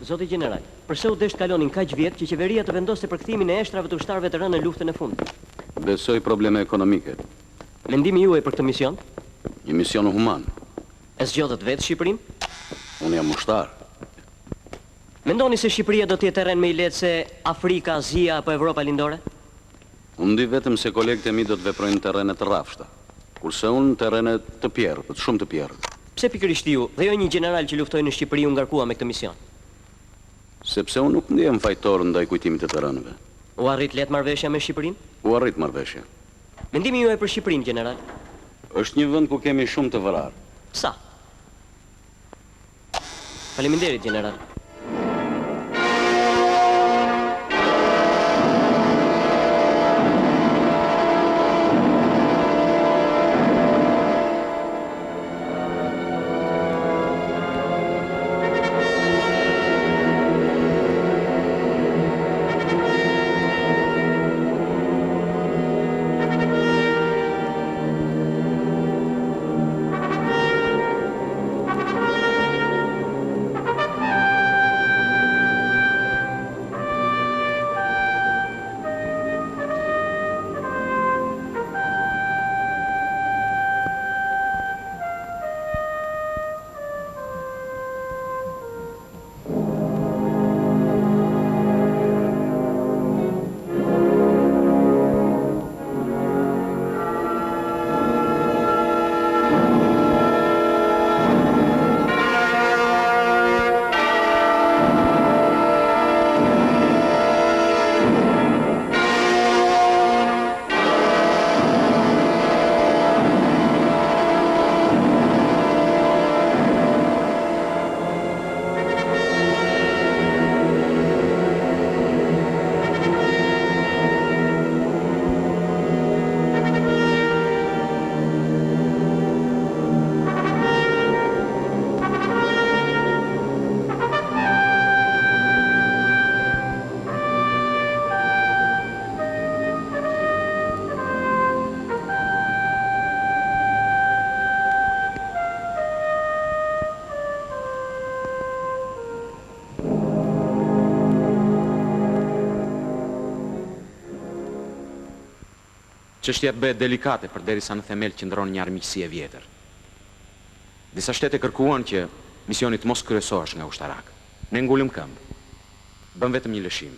Zoti general, përse u desh të kalonin kaq vjet që qeveria të vendoste përkthimin e eshtrave të ushtarëve të rënë në luftën e fundit? Besoj probleme ekonomike. Mendimi juaj për këtë mision? Një mision human. E zgjodhet vetë Shqipërinë? Unë jam ushtar. Mendoni se Shqipëria do të jetë terren më i lehtë se Afrika, Azia apo Evropa lindore? Unë di vetëm se kolegët e mi do të veprojnë terrene të rrafshta, kurse unë terrene të pjerrët, shumë të pjerrët. Pse pikërisht ju dhe jo një general që luftoi në Shqipëri u ngarkua me këtë mision? Sepse unë nuk ndihem fajtor ndaj kujtimit të terreneve. U arrit lehtë marrëveshja me Shqipërinë? U arrit marrëveshja. Mendimi juaj për Shqipërinë, general? Është një vend ku kemi shumë të vrarë. Sa? Faleminderit, general. Çështja bëhet delikate përderisa në themel qëndron një armiqësi e vjetër. Disa shtete kërkuan që misioni të mos kryesohesh nga ushtarak. Ne ngulëm këmbë. Bëm vetëm një lëshim.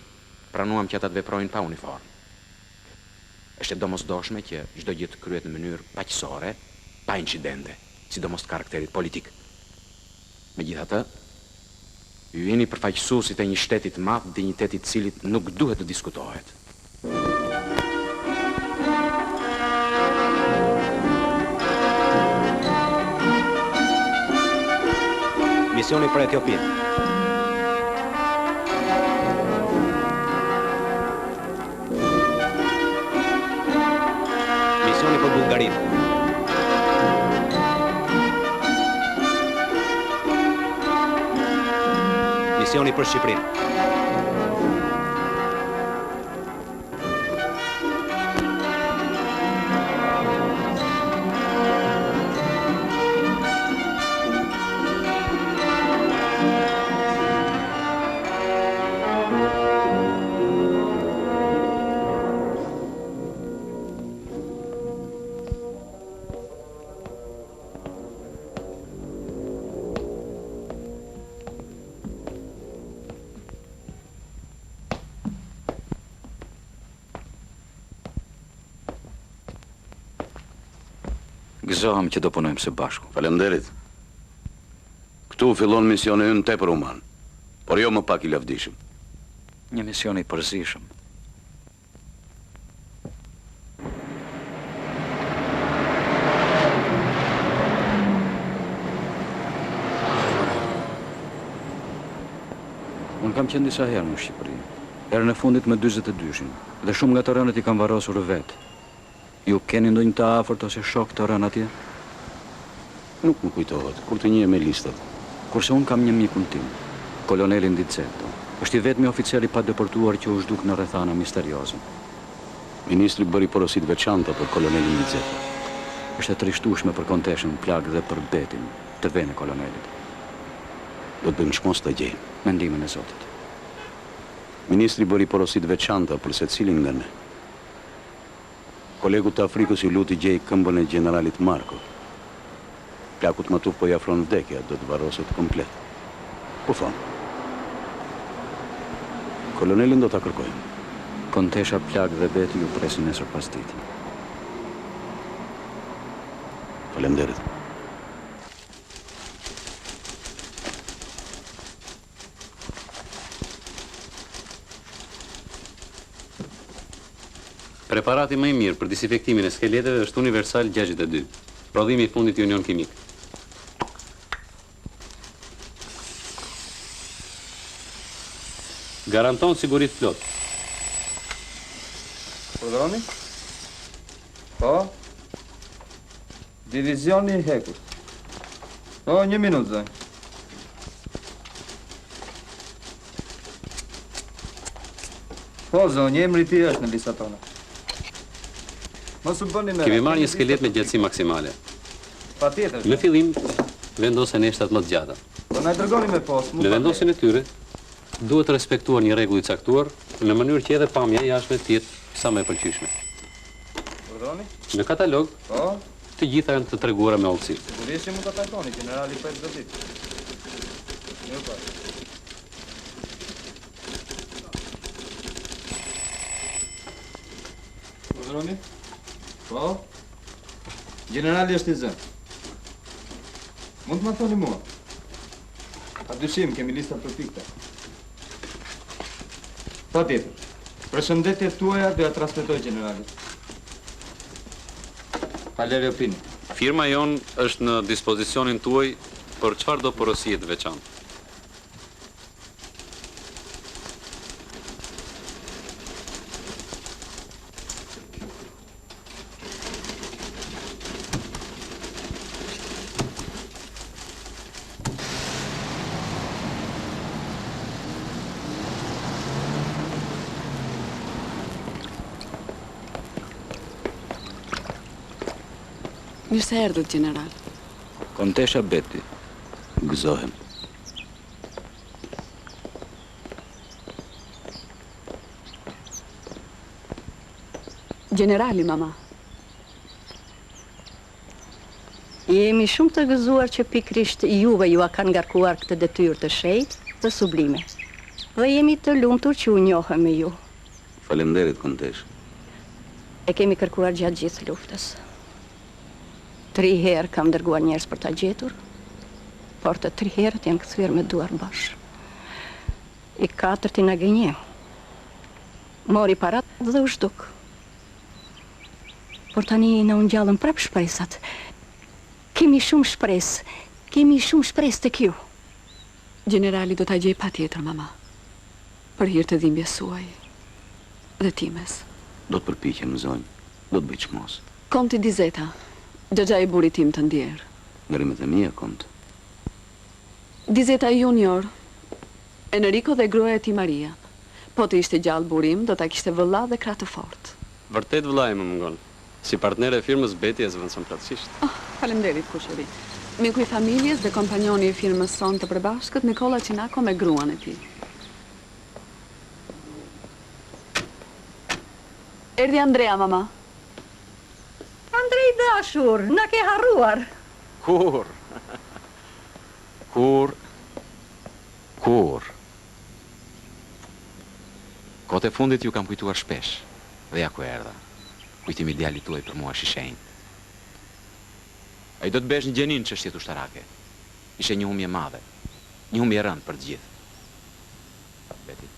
Pranuam që ata të veprojnë pa uniformë. Është e domosdoshme që çdo gjë të kryhet në mënyrë paqësore, pa incidente, sidomos të karakterit politik. Megjithatë, ju jeni përfaqësuesit e një shteti të madh, dinjiteti i cilit nuk duhet të diskutohet. Misioni për Etiopinë. Misioni për Bullgarinë. Misioni për Shqipërinë. Gëzohem që do punojmë së bashku. Faleminderit. Këtu fillon misioni ynë tepër human, por jo më pak i lavdishëm. Një mision i përzishëm. Unë kam qenë disa herë në Shqipëri. Herën e fundit me 42-shin, dhe shumë nga të rënët i kam varrosur vetë. Ju keni ndonjë të afërt ose shok të rënë atje? Nuk më kujtohet, kur të njihem me listat. Kurse unë kam një mikun tim, kolonelin Diceto. Është i vetmi oficeri pa deportuar që u zhduk në rrethana misterioze. Ministri bëri porosit veçanta për kolonelin Diceto. Është e trishtueshme për konteshën, plag dhe për betin të vene kolonelit. Do të bëjmë shmos të gjejmë. Mendimin e Zotit. Ministri bëri porosit veçanta për se cilin nga ne. Kolegu të Afrikës ju luti gjej këmbën e generalit Marko. Plakut Matuf po i afron vdekja, do të varroset komplet. Po thonë. Kolonelin do të kërkojmë. Kontesha Plak dhe Beti ju presin nesër pas ditë. Faleminderit. Preparati më i mirë për disinfektimin e skeleteve është Universal 62, prodhimi i fundit i Union Kimik. Garanton siguri të plot. Urdhroni? Po? Divizioni i hekur. Po, 1 minutë, zë. Po, zonjë, emri ti është në lista tona. Mos u bëni me... Kemi marrë një skelet me gjatësi maksimale. Patjetër. Në fillim, vendosen neshtat më të gjata. Po na dërgoni me postë. Në vendosjen e tyre, duhet të respektuar një rregull i caktuar në mënyrë që edhe pamja e jashtme të jetë sa më e pëlqyeshme. Urdhroni? Në katalog, Po? të gjitha janë të treguara me hollësi. Sigurisht që mund ta takoni, generali 5 do ditë. Jo pa. Urdhroni? Po? Generali është i zënë. Mund të më thoni mua? Pa dyshim, kemi lista për pikte. Pa tjetër. Përshëndetjet tuaja do ja transmetoj generalit. Valerio Pini. Firma jon është në dispozicionin tuaj për çfarëdo porosie të veçantë. Mirë se erdhët, general. Kontesha Beti. Gëzohem. Generali, mama. Jemi shumë të gëzuar që pikrisht juve ju a kanë ngarkuar këtë detyrë të shenjtë dhe sublime. Dhe jemi të lumtur që u njohëm me ju. Faleminderit, kontesh. E kemi kërkuar gjatë gjithë luftës. 3 herë kam dërguar njerëz për ta gjetur, por të 3 herët janë kthyer me duar bashkë. I 4-ti na gënjeu. Mori parat dhe u zhduk. Por tani na u ngjallën prap shpresat. Kemi shumë shpresë tek ju. Generali do ta gjej patjetër, mama. Për hir të dhimbjes suaj dhe times. Do të përpiqem, zonjë. Do të bëj çmos. Konti Dizeta, xhaxha i burit tim të ndjer. Ngrimet e mia, kont. Dizeta junior, Enrico dhe gruaja e tij Maria. Po të ishte gjallë burim, do ta kishte vëlla dhe krah të fortë. Vërtet vëllai më mungon. Si partnere e firmës Beti e zvendëson plotësisht. Faleminderit, kushëri. Miku i familjes dhe kompanjoni i firmës sonë të përbashkët, Nikola Cinako me gruan e tij. Erdhi Andrea, mama. Andrej dashur, na ke harruar. Kur? Kohët e fundit ju kam kujtuar shpesh, dhe ja ku erdha. Kujtimi djalit tuaj për mua është i shenjtë. Ai do të bësh një gjenin çështjet ushtarake. Ishte një humbje madhe, një humbje rënd për të gjithë. Beti.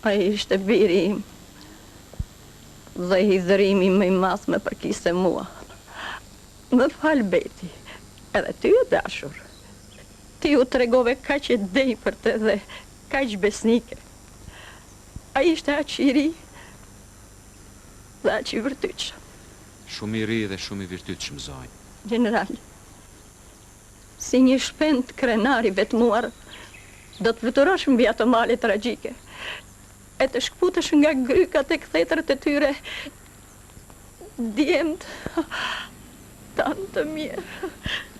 Ai ishte biri im. Dhe i dhërimi më i madh me përkiste mua. Më fal, Beti, edhe ty e dashur. Ti u tregove kaq e dejpërt dhe kaq besnike. Ai ishte aq i ri dhe aq i vërtetshëm. Shumë i ri dhe shumë i virtytshëm, zonjë. General, si një shpend krenari vetmuar, do të fluturosh mbi ato male tragjike, e të shkputesh nga grykat e kthetërët e tyre, djemt, tanë të mirë.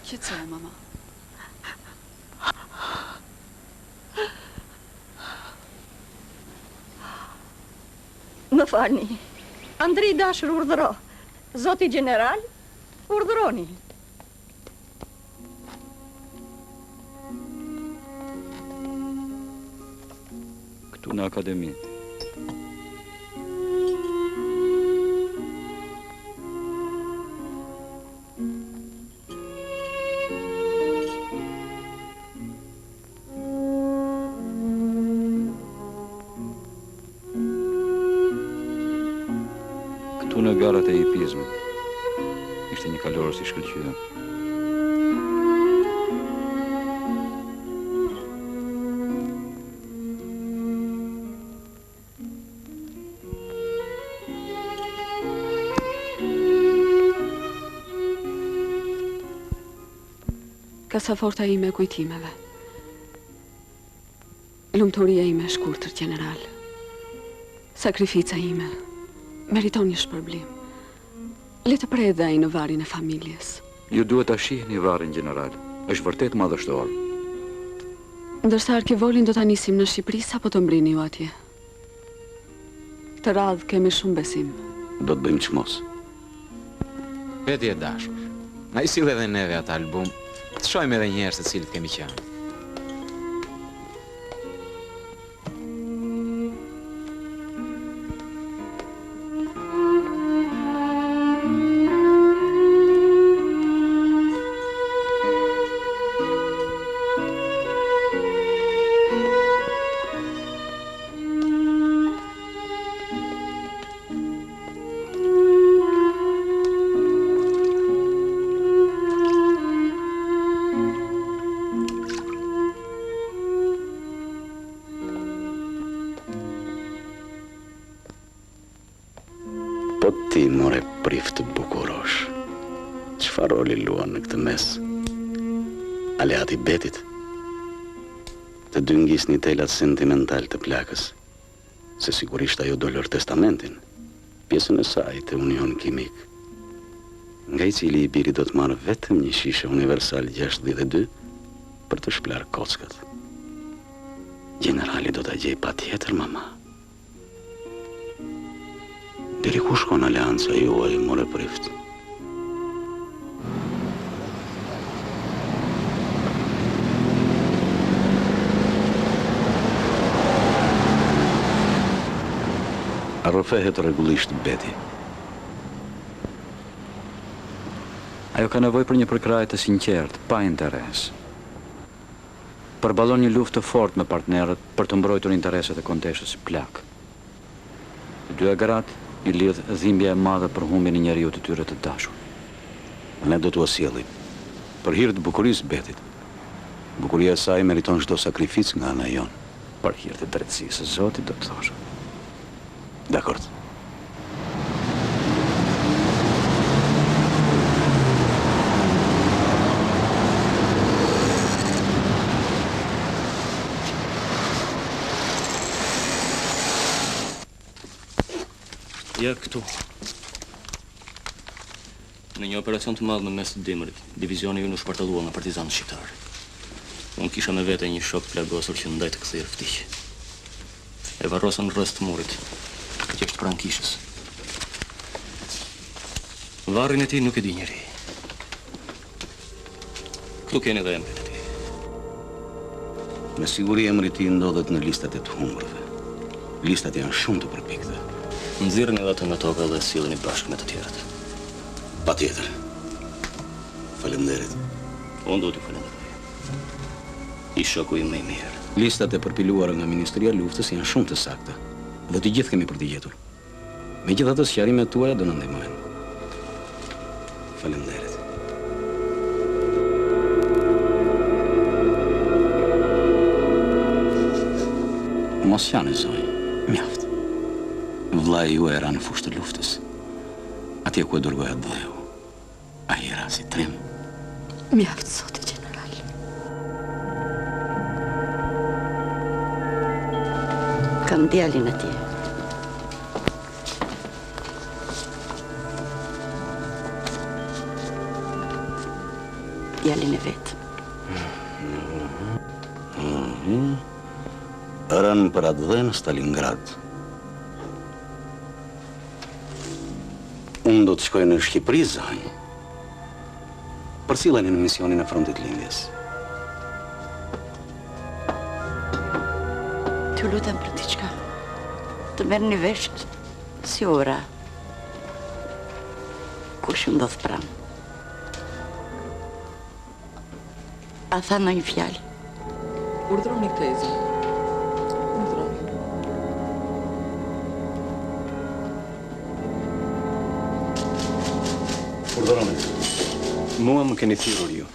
Qetësohu, mama. Më falni. Andri dashur urdhëro. Zoti general, urdhëroni. Këtu në akademi. Këtu në garat e hipizmit. Ishte një kalorës i shkëlqyer. Kasaforta ime e kujtimeve. Lumturia ime e shkurtër, general. Sakrifica ime meriton një shpërblim. Le të prej dhe ai në varrin e familjes. Ju duhet ta shihni varrin, general. Është vërtet madhështor. Ndërsa arkivolin do ta nisim në Shqipëri, apo të mbrini ju atje? Këtë radhë kemi shumë besim. Do të bëjmë çmos. Beti e dashur, na i sill edhe neve atë album, të shohim edhe një herë se cilët kemi qenë. Po ti, more prift bukurosh. Çfarë roli luan në këtë mes? Aleati Betit? Të dy ngisni telat sentimental të plakës. Se sigurisht ajo do lër testamentin, pjesën e saj të union kimik, nga i cili i biri do të marrë vetëm një shishe universal 62 për të shplar kockat. Generali do ta gjej patjetër, mama. Deri ku shkon aleanca juaj, more prift? Arrofehet rregullisht Beti. Ajo ka nevojë për një përkrahje të sinqertë, pa interes. Përballon një luftë të fortë me partnerët për të mbrojtur interesat e konteshës si plak. Të dyja gratë i lidh dhimbja e madhe për humbjen e njeriu të tyre të dashur. Ne do t'u sjellim për hir të bukurisë Betit. Bukuria e saj meriton çdo sakrificë nga ana jon. Për hir të drejtësisë së Zotit, do të thosh. Dakord. Ja këtu. Në një operacion të madh në mes të dimrit, divizioni ju në shpartallua nga partizanët shqiptarë. Unë kisha me vete një shok plagosur që ndaj të kthyer vdiq. E varrosën rreth të murit, që është pranë kishës. Varrin e tij nuk e di njeri. Këtu keni dhe emrin e tij. Me siguri emri i tij ndodhet në listat e të humburve. Listat janë shumë të përpikta. Nxirrni edhe atë nga toka dhe sillni bashkë me të tjerët. Patjetër. Faleminderit. Unë do t'ju falenderoj. I shoku im më i mirë. Listat e përpiluara nga Ministria e Luftës janë shumë të sakta dhe të gjithë kemi për t'i gjetur. Megjithatë, sqarimet tuaja do na ndihmojnë. Faleminderit. Mos janë zoj, mjaft. Vllai ju era në fushë të luftës. Atje ku e dërgoja dheu. Ai era si trim. Mjaft, zoti general. Kam djalin atje. Djalin e vet. Rënë për atë dhe në Stalingrad. Unë do të shkoj në Shqipëri, zanj. Përcilleni në misionin e Frontit Lindjes. T'ju lutem për diçka. Të merrni vesh si ora. Kush ju ndodh pranë. A tha ndonjë fjalë? Urdhroni këtë Ezi. Urdhroni. Urdhëroni. Mua më keni thirrur ju.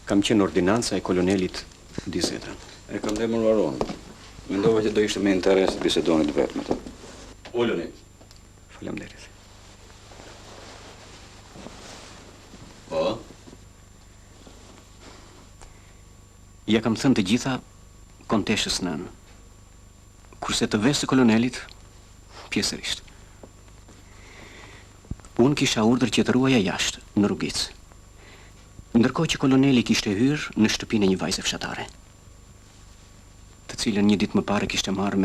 Kam qenë ordinanca e kolonelit Dizeta. E kam dhe mërvaron. Mendova që do ishte me interes të bisedonit vetë me të. Ulluni. Faleminderit. Po? Ja kam thënë të gjitha konteshës nënë. Kurse të vesë të kolonelit, pjesërisht. Unë kisha urdhër që të ruaja jashtë, në rrugicë. Ndërkohë që koloneli kishte hyrë në shtëpinë e një vajze fshatare, të cilën një ditë më parë kishte marrë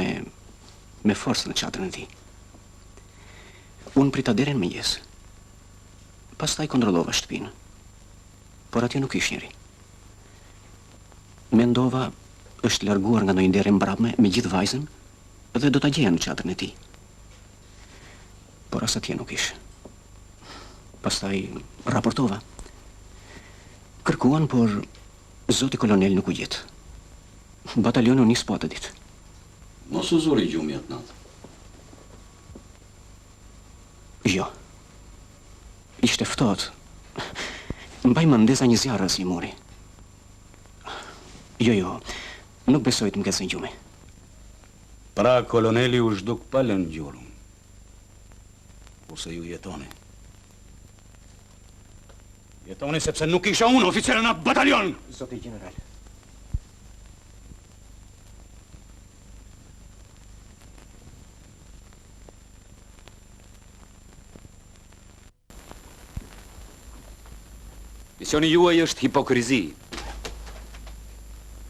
me forcë në çadrën e tij. Unë prita deri në mëngjes. Pastaj kontrollova shtëpinë. Por atje nuk ishte njeri. Mendova është larguar nga ndonjë derë mbrapme me gjithë vajzën dhe do ta gjeja në çadrën e tij. Por as atje nuk ishte. Pastaj raportova. Kërkuan, por zoti kolonel nuk u gjet. Batalioni u nis po atë ditë. Mos u zuri gjumi atë natë. Jo. Ishte ftohtë. Mbaj mendesa një zjarr as i mori. Jo, nuk besoj të më ketë gjumi. Pra koloneli u zhduk pa lënë gjurëm. Ose ju jetoni. Jetoni sepse nuk isha unë oficer në batalion! Zoti general. Misioni juaj është hipokrizi.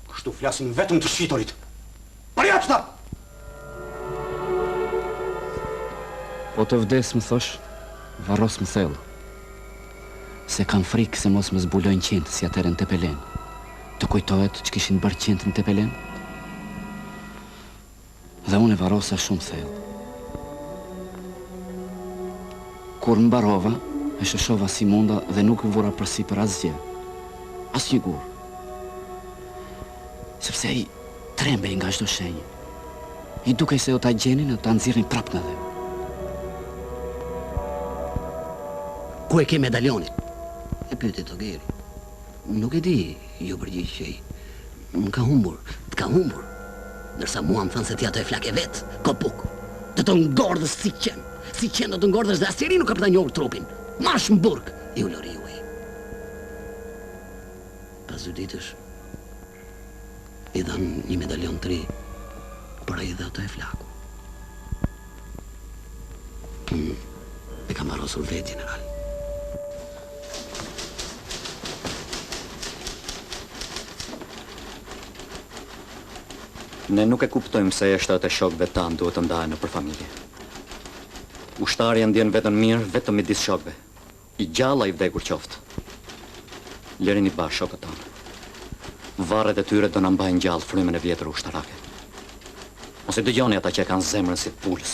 Kështu flasin vetëm të shqitorit. Përjapsta! Po të vdes më thosh, varros më thellë. Se kam frikë se mos më zbulojnë qentë si atëre në Tepelen. Të kujtohet që kishin bërë qentë në Tepelen? Dhe unë e varrosa shumë thellë. Kur mbarova, e shëshova si munda dhe nuk e vura përsi për asgjë. Asnjë gur. Sepse ai trembej nga çdo shenjë. I dukej se o ta gjenin e ta nxirrin prap nga dhe. Ku e ke medalionin? E pyeti Togeri. Nuk e di, ju përgjigjej. Më ka humbur, të ka humbur. Ndërsa mua më thënë se ti ato e flake vetë, kopuk. Të të ngordhës si qenë. Si qenë do të ngordhës dhe asiri nuk ka përta njohur trupin. Marsh më burg, ju lori juaj. Pas 2 ditësh, i dhanë një medalion të ri, për ai dhe ato e flaku. E kam arrosur vetë, general. Ne nuk e kuptojmë se eshtat e shokëve tanë duhet të ndahen nëpër familje. Ushtari e ndjen vetën mirë vetëm midis shokëve. I gjalla i vdekur qoftë. Lërini bash shokët tanë. Varret e tyre do na mbajnë gjallë frymën e vjetër ushtarake. Mos i dëgjoni ata që kanë zemrën si pulës,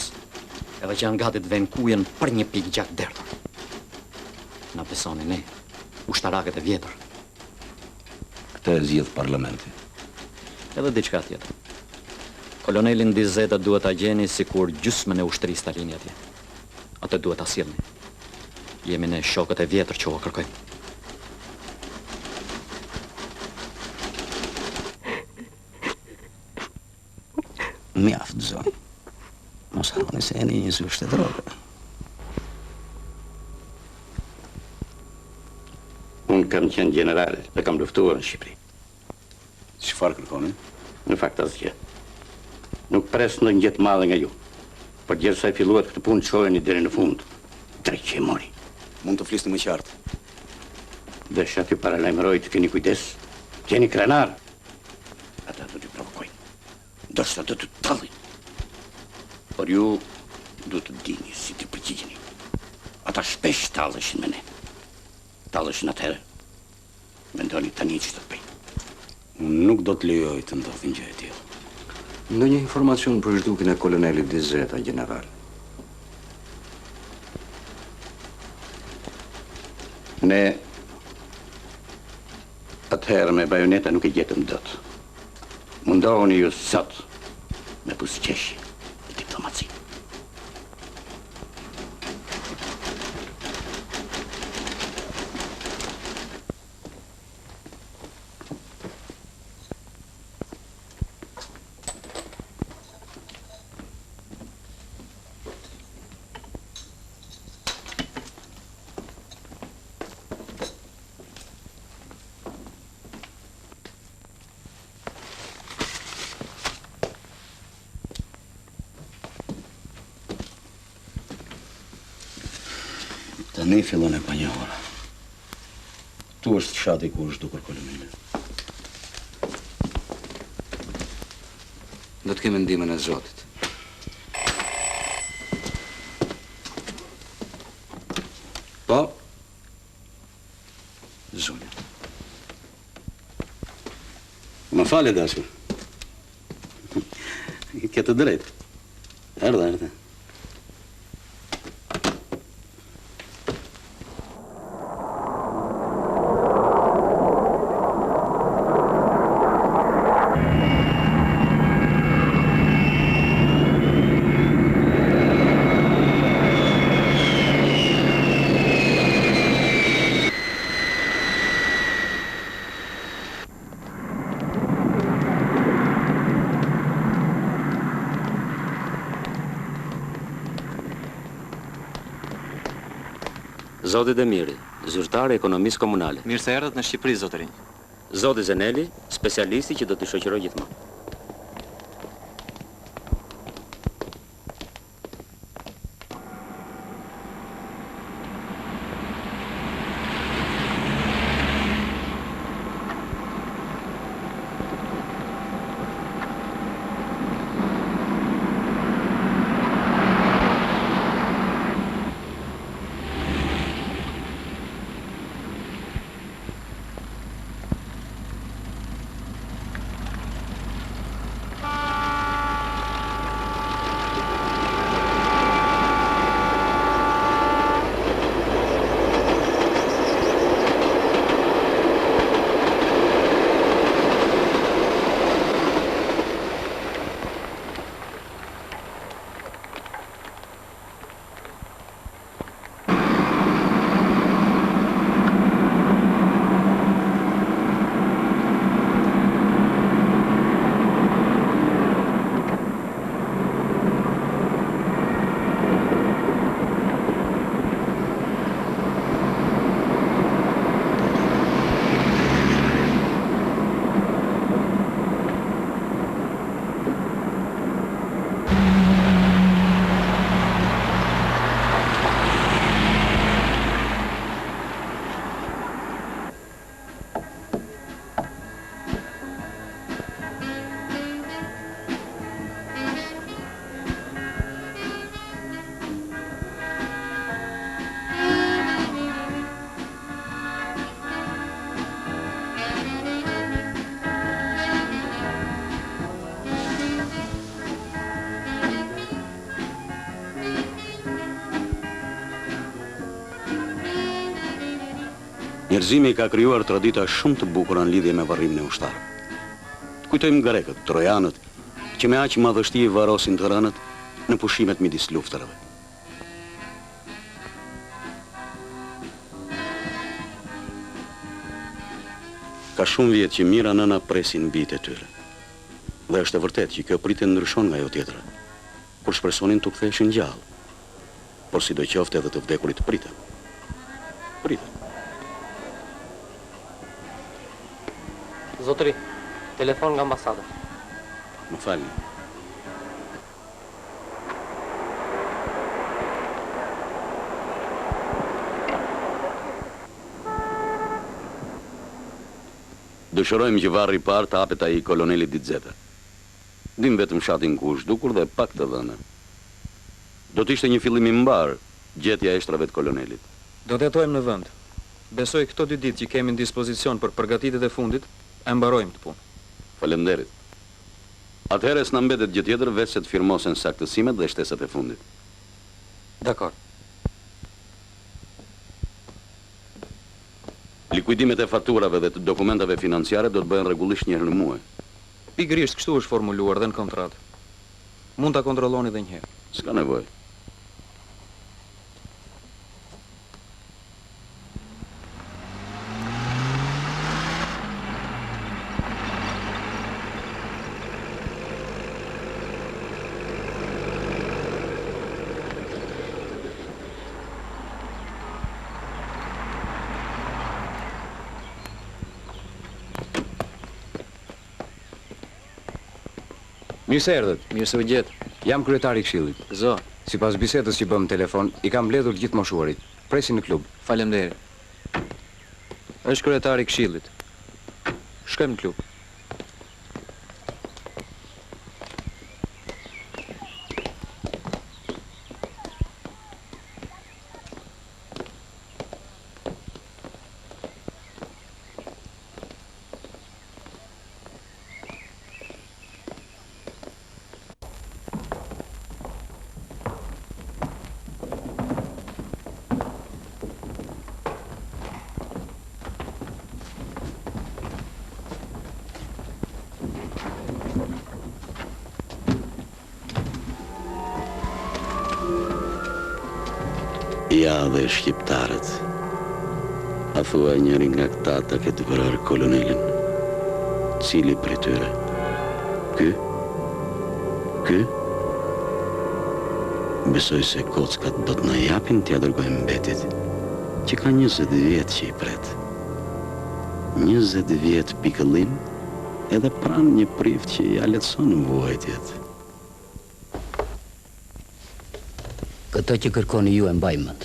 edhe që janë gati të vënë kujen për një pikë gjak derdhur. Na besoni ne, ushtarakët e vjetër. Këtë e zgjidh parlamenti. Edhe diçka tjetër. Kolonelin Dizeta duhet ta gjeni sikur gjysmën e ushtrisë ta lini atje. Atë duhet ta sillni. Jemi ne shokët e vjetër që u kërkojmë. Mjaft, zonë. Mos harroni se jeni një zysh të droge. Unë kam qenë general dhe kam luftuar në Shqipëri. Çfarë kërkoni? Në fakt asgjë. Nuk pres në një jetë madhe nga ju. Por gjithsa e filluat këtë punë çoheni deri në fund. Drejt që e mori. Mund të flisni më qartë. Desha t'ju paralajmëroj të keni kujdes. Jeni krenar. Ata do t'ju provokojnë. Ndoshta do t'ju tallin. Por ju du të dini si të përgjigjeni. Ata shpesh talleshin me ne. Talleshin atëherë. Mendoni tani që të bëjnë. Unë nuk do të lejoj të ndodhin gjë e tillë. Ndonjë informacion për zhdukjen e kolonelit Dizeta, general? Ne atëherë me bajoneta nuk e gjetëm dot. Mundohuni ju sot me pusqeshje e diplomaci. Tani fillon e panjohura. Tu është fshati ku është dukur koloneli. Do të kemi ndihmën e Zotit. Po? Zonja. Më fale, dashur. Ke të drejtë. Erdhe. Zoti Demiri, zyrtari ekonomisë komunale. Mirë se erdhët në Shqipëri, zotërinj. Zoti Zeneli, specialisti që do t'i shoqëroj gjithmonë. Njerëzimi ka krijuar tradita shumë të bukura në lidhje me varrimin e ushtarëve. Kujtojmë grekët, trojanët, që me aq madhështi varrosin të rënët në pushimet midis luftërave. Ka shumë vjet që mira nëna presin bijtë e tyre. Dhe është e vërtet që kjo pritje ndryshon nga ajo tjetra, kur shpresonin të ktheheshin gjallë. Por sidoqoftë edhe të vdekurit priten. Zotëri, telefon nga ambasada. Më falni. Dëshirojmë që varri i parë të hapet ai i kolonelit Dizeta. Dim vetëm fshatin ku është dukur dhe pak të dhëna. Do të ishte një fillim i mbar Gjetja e shtrave të kolonelit. Do të jetojmë në vend. Besoj këto 2 ditë që kemi në dispozicion për përgatitjet e fundit, e mbarojmë të punë. Faleminderit. Atëherë s'na mbetet gjë tjetër veç se të firmosen saktësimet dhe shtesat e fundit. Dakor. Likuidimet e faturave dhe të dokumentave financiare do të bëhen rregullisht një herë në muaj. Pikërisht kështu është formuluar dhe në kontratë. Mund ta kontrolloni edhe një herë. S'ka nevojë. Mirë se erdhët. Mirë se u gjet. Jam kryetari i këshillit. Zo. Sipas bisedës që bëm në telefon, i kam mbledhur gjithë moshuarit. Presin në klub. Faleminderit. Është kryetari i këshillit. Shkojmë në klub. Ja dhe shqiptarët. A thua njëri nga këta ta ketë vrarë kolonelin. Cili prej tyre? Ky? Ky? Besoj se kockat do të na japin t'ja dërgojmë mbetit, që ka 20 vjet që i pret. 20 vjet pikëllim, edhe pranë një prift që ja lehtëson vuajtjet. Këtë që kërkoni ju e mbajmët.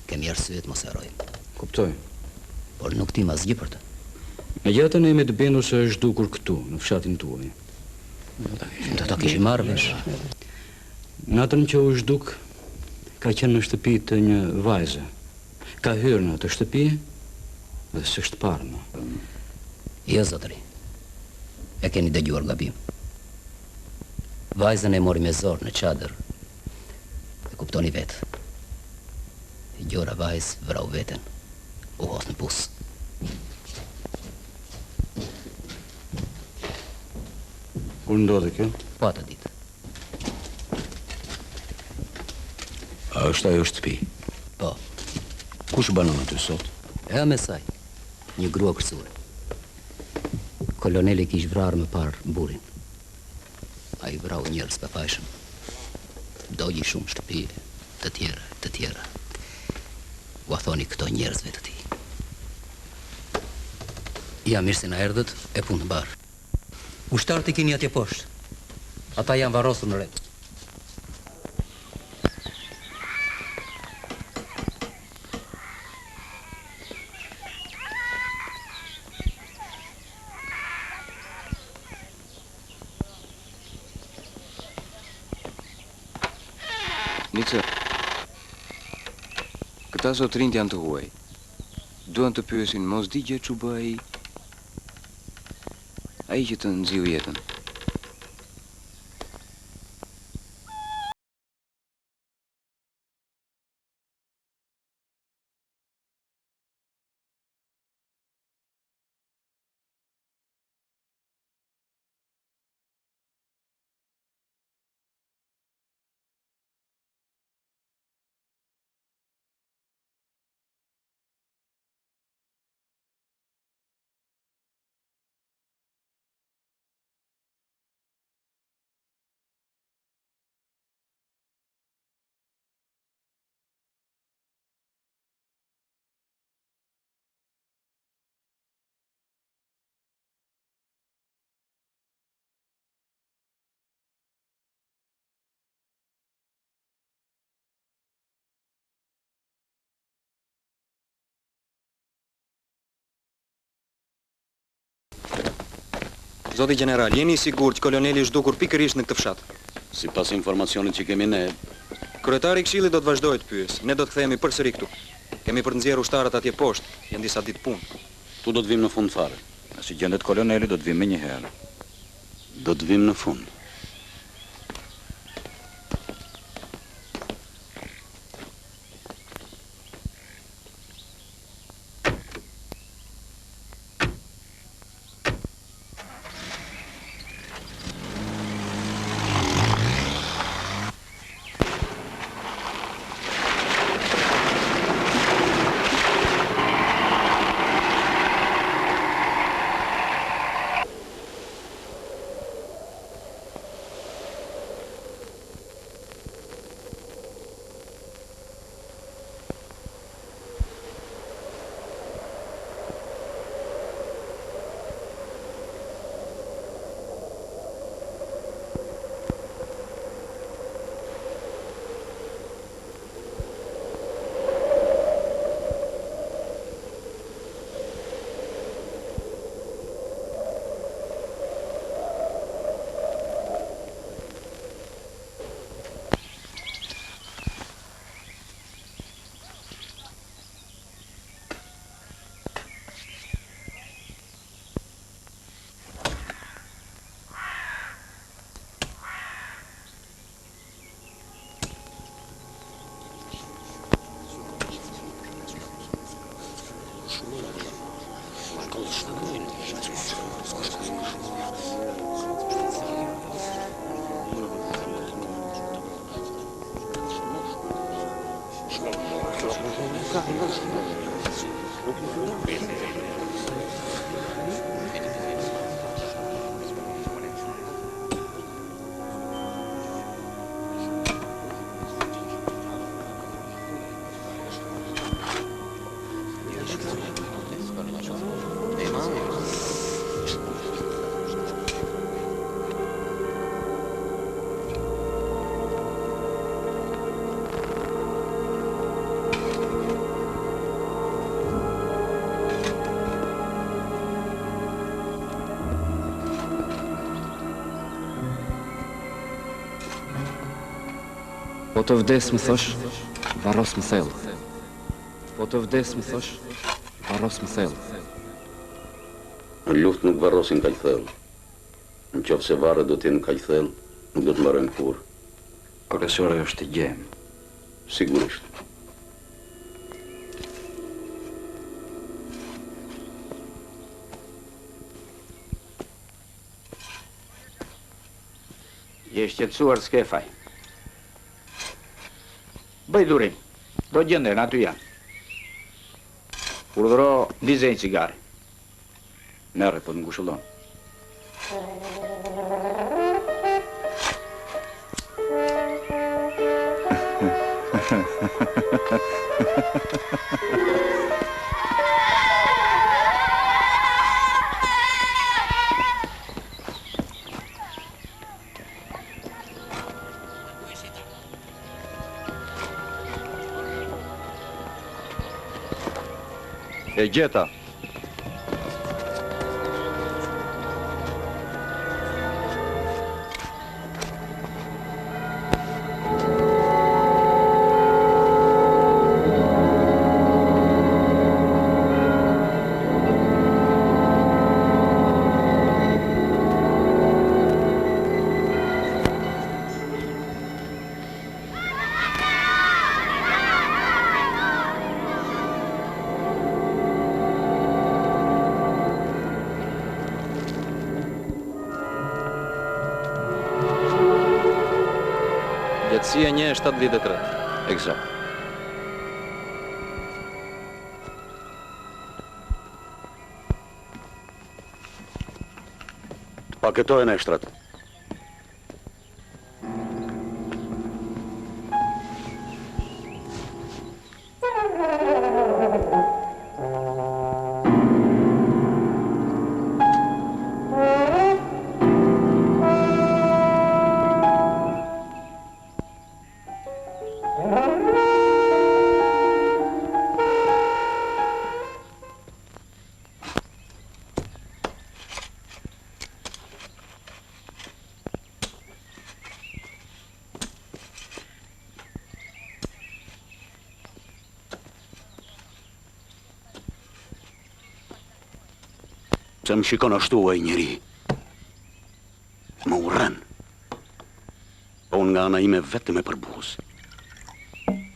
Kemi arsye të mos harrojmë. Kuptoj. Por nuk tim asgjë për të. Me gjatën e me të bindur se është dukur këtu, në fshatin tuaj. Do ta kishim marrë vesh. Natën që u zhduk, ka qenë në shtëpi të një vajze. Ka hyrë në atë shtëpi dhe s'është parë më. Jo, zotëri. E keni dëgjuar gabim. Vajzën e mori me zor në çadër. Kuptoni vetë. E gjora vajzë vrau veten. U hos në pus. Kur ndodhi kjo? Po atë ditë. A është ajo shtëpi? Po. Kush banon aty sot? E me saj. Një grua kërcure. Koloneli kish vrarë më parë burin. A i vrau njerëz pa fajshëm. Dogji shumë shtëpi, të tjera. U a thoni këto njerëzve të ti. Ja, mirë se na erdhët, e punë të barë. Ushtarët i kini atje poshtë. Ata janë varrosur në rregull. Nica, këta zotrinjt janë të huaj. Duan të pyesin mos digje që bëj ai që të nxiu jetën. Zoti general, jeni i sigurt që koloneli është dukur pikërisht në këtë fshat? Sipas informacionit që kemi ne, Kryetari i Këshillit do të vazhdojë të pyes. Ne do të kthehemi përsëri këtu. Kemi për të nxjerrë ushtarët atje poshtë, janë disa ditë punë. Tu do të vim në fund fare. Si gjendet koloneli, do të vim me një herë. Do të vim në fund. Po të vdes më thosh, varros më thell. Po të vdes më thosh, varros më thell. Në luftë nuk varrosin kaq thellë. Në qoftë se varret do të jenë kaq thellë, nuk do të mbarojmë kurrë. Profesori është i gjem. Sigurisht. Je shqetësuar Skefaj. Bëj durim, do gjenden aty janë. Urdhëro dizej cigare. Merre, po të ngushëllon. E gjeta. Letësia 1/73. Eksakt. Të paketohen ekstrat. Pse më shikon ashtu ai njeri? Më urren. Po unë nga ana ime vetëm e përbuz.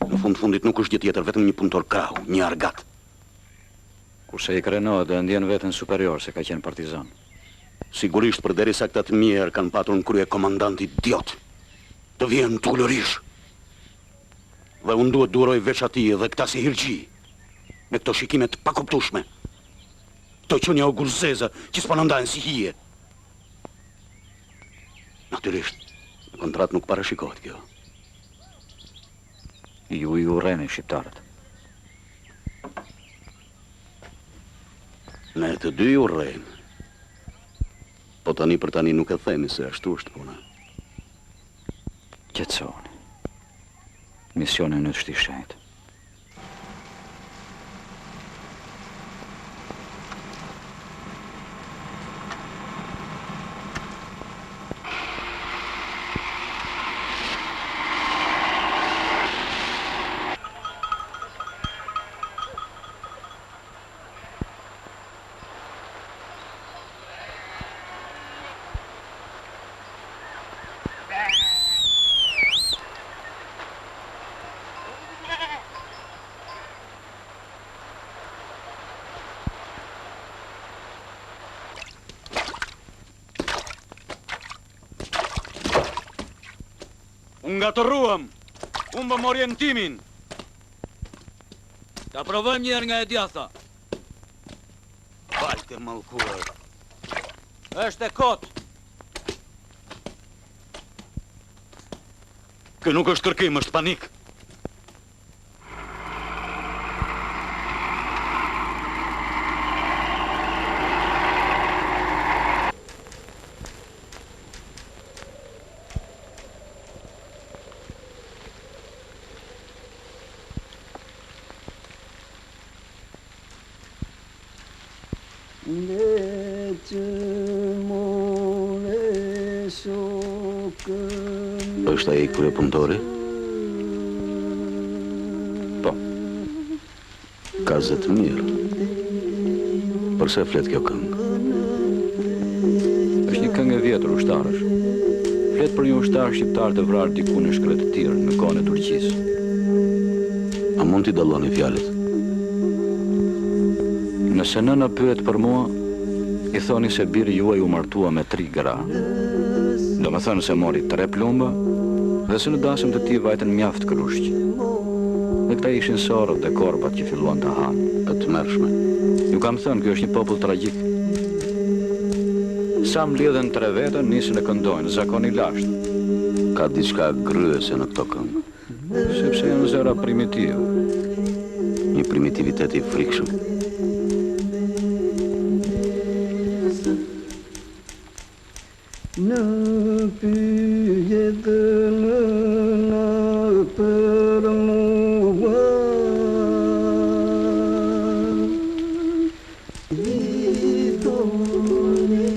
Në fundit nuk është gjë tjetër, vetëm një punëtor krau, një argat. Kurse i krenohet dhe ndjen veten superior se ka qenë partizan. Sigurisht përderisa këta të mirë kanë patur në krye komandant idiot. Të vjen tullërish. Dhe unë duhet duroj veç ati dhe këta si hirgji. Me këto shikimet pakuptushme. Këto qënja o gurzeza që s'po në ndajnë si hije. Natyrisht, në kontrat nuk parashikohet kjo. Ju i urreni shqiptarët. Ne të dy ju urrejmë. Po tani për tani nuk e themi se ashtu është puna. Qetësoni. Misioni në të shtishenjt. Unë nga të ruëm, unë bëm orientimin. Ta provojmë njerë nga e djatha. Bajte mallkuar. Është e kot. Kë nuk është kërkim, është panik. Është ai kryepunëtori? Po. Ka zë të mirë. Përse flet kjo këngë? Është një këngë e vjetër ushtarësh. Flet për një ushtar shqiptar të vrarë diku në shkret të tirë në kohën e Turqisë. A mund t'i dalloni fjalët? Nëse nëna pyet për mua, i thoni se biri juaj u martua me 3 gra. Do me thënë se mori 3 plumba dhe se në dasëm të ti vajten mjaft krushq. Dhe këta ishin sorët dhe korbat që filluan të hanë. E të mërshme. Ju kam thënë, kjo është një popull tragjik. Sa më lidhen 3 vetën, nisën e këndojnë, zakoni lashtë. Ka diçka gryese në këto këngë. Sepse janë zëra primitive. Një primitivitet i frikshëm. Në pyjet në për mua I thoni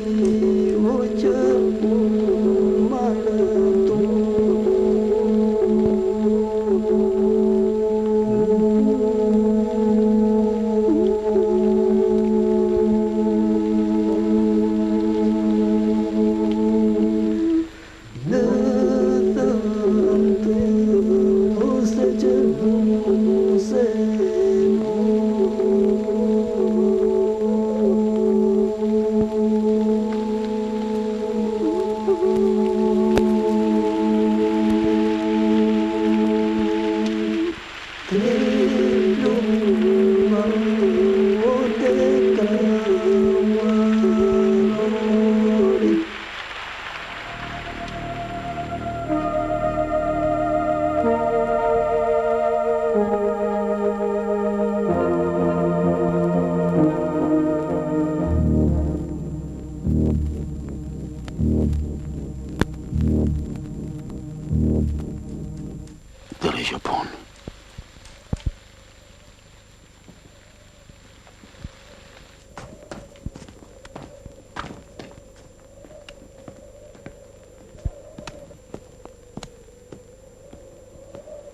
o që marëto Dere Japon.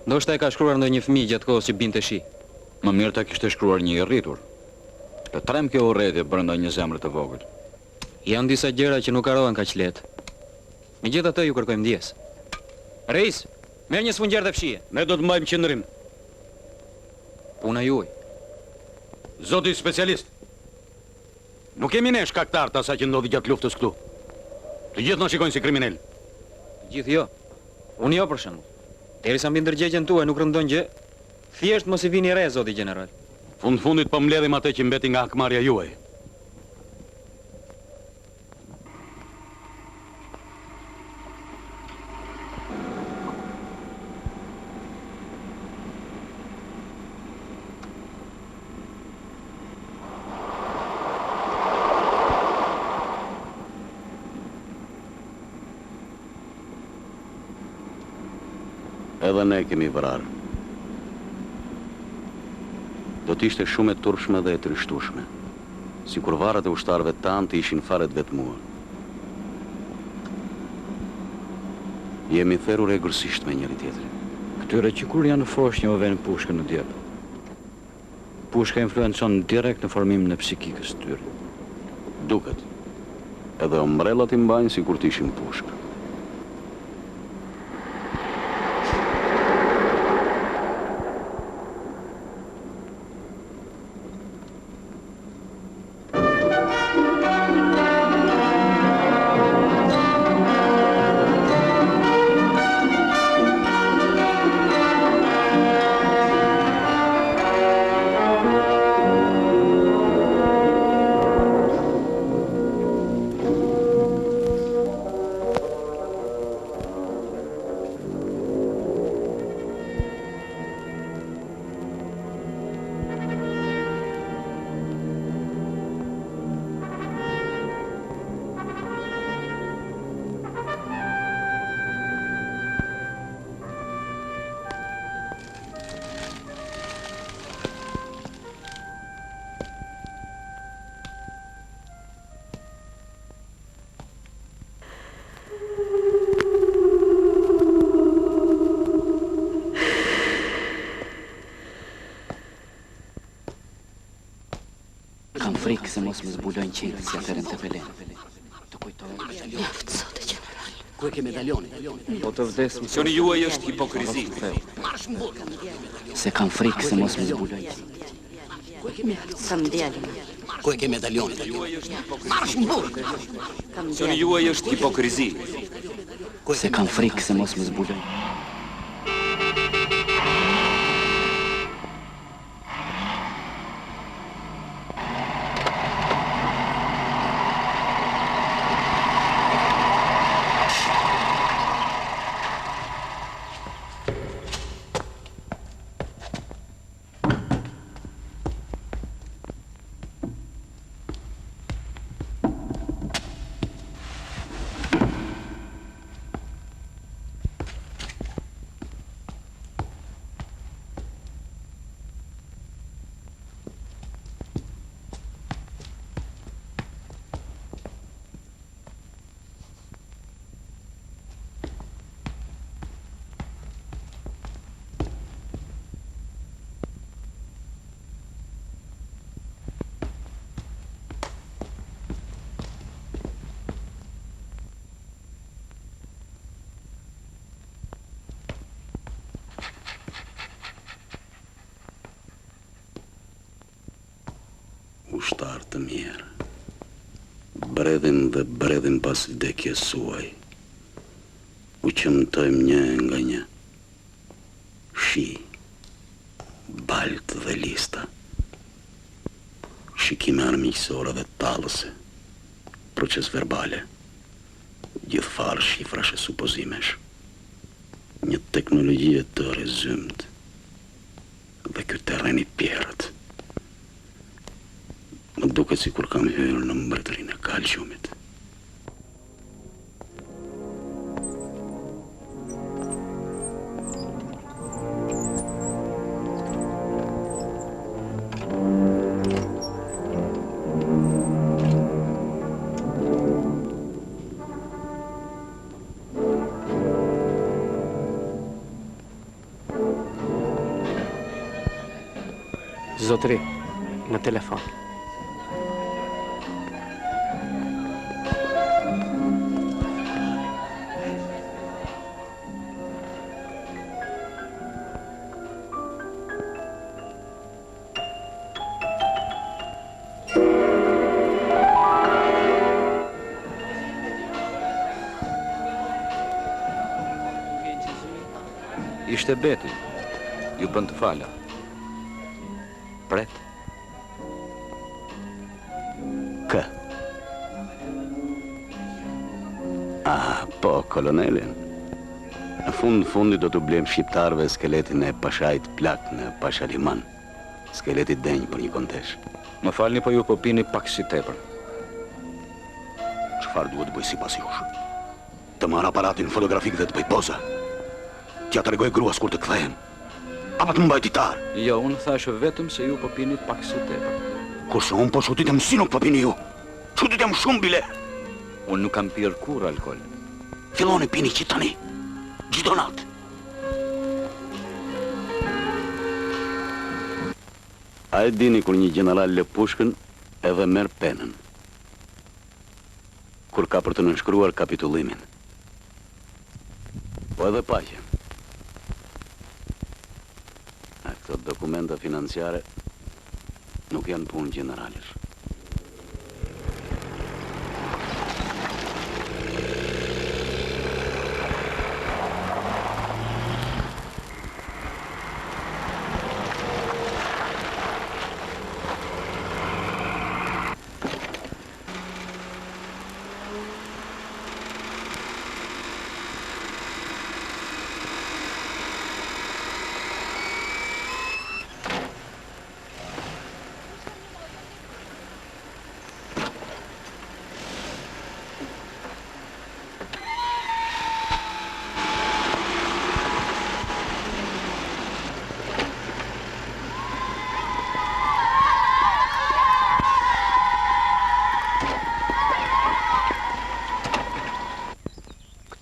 Ndoshta e ka shkruar ndonjë fëmijë gjatë kohës që binte shi. Më mirë ta kishte shkruar një i rritur. Të trem kjo urrëtie brenda një zemre të vogël. Janë disa gjëra që nuk harohen kaq lehtë. Megjithatë ju kërkojmë ndjes. Reis, merr një sfungjër dhe fshije. Ne do të mbajmë qendrim. Puna juaj. Zoti specialist. Nuk kemi ne shkaktar të asaj që ndodhi gjatë luftës këtu. Të gjithë na shikojnë si kriminal. Të gjithë jo. Unë jo për shembull. Derisa mbi ndërgjegjen tuaj nuk rëndon gjë, thjesht mos i vini re, zoti general. Fundit po mbledhim atë që mbeti nga hakmarrja juaj. Edhe ne kemi vrarë. Do t'ishte shumë e turpshme dhe e trishtueshme, si kur varrat e ushtarëve tanë të ishin fare të vetmuar. Jemi therrur egërsisht me njëri tjetrin. Këtyre që kur janë në fosh një oven pushkën në djep. Pushka influencon direkt në formimin e psikikës të tyre. Duket. Edhe ombrellat i mbajnë si kur t'ishin pushkë. Kam frikë se mos më zbulojnë qenë si atëherën të Pelen. Të kujtohet. Mjaft, zote general. Ku e ke medaljonin? Po të vdes. Misioni juaj është hipokrizi. Se kam frikë se mos më zbulojnë. Mjaft, sa më djalin. Ku e ke medaljonin? Marsh në burg. Misioni juaj është hipokrizi. Se kam frikë se mos më zbulojnë. Ushtar të mirë, bredhin dhe bredhin pas vdekjes suaj, u qëmtojmë një nga një, shi, balt dhe lista, shikime armiqësore dhe tallëse, proces verbale, gjithfar shifrash e supozimesh, një teknologji e të rezymt, dhe ky terren i pjerrët. Më duket si kur kam hyrë në mbretërinë e kalqumit. Zotëri, në telefon. ishte beti. Ju bën të fala. Pret. Kë? Po, kolonelin. Në fundi do të blem shqiptarve skeletin e Pashajt Plak në Pashaliman. Skeletit denjë për një kontesh. Më falni, po ju po pini pak si tepër. Çfarë duhet bëj sipas jush? Të marr aparatin fotografik dhe të bëj poza. T'ja tregoj gruas kur të kthehem. Apo të më mbaj ditar. Jo, unë thashë vetëm se ju po pini pak si tepër. Kurse unë po shutitem si nuk po pini ju. Shutitem shumë bile. Unë nuk kam pirë kur alkool. Filloni pini që tani. Çdo natë. A e dini kur një general lë pushkën edhe merr penën? Kur ka për të nënshkruar kapitullimin. Po edhe paqen. A këto dokumenta financiare nuk janë punë generalesh.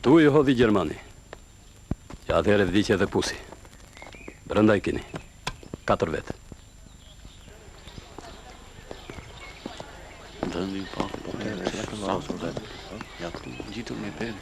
Tu ju hodhi Gjermani. Ja atëherë vdiqe dhe pusi. Brenda i keni. 4 vetë. Dëndi pa. Ja gjitur me pen.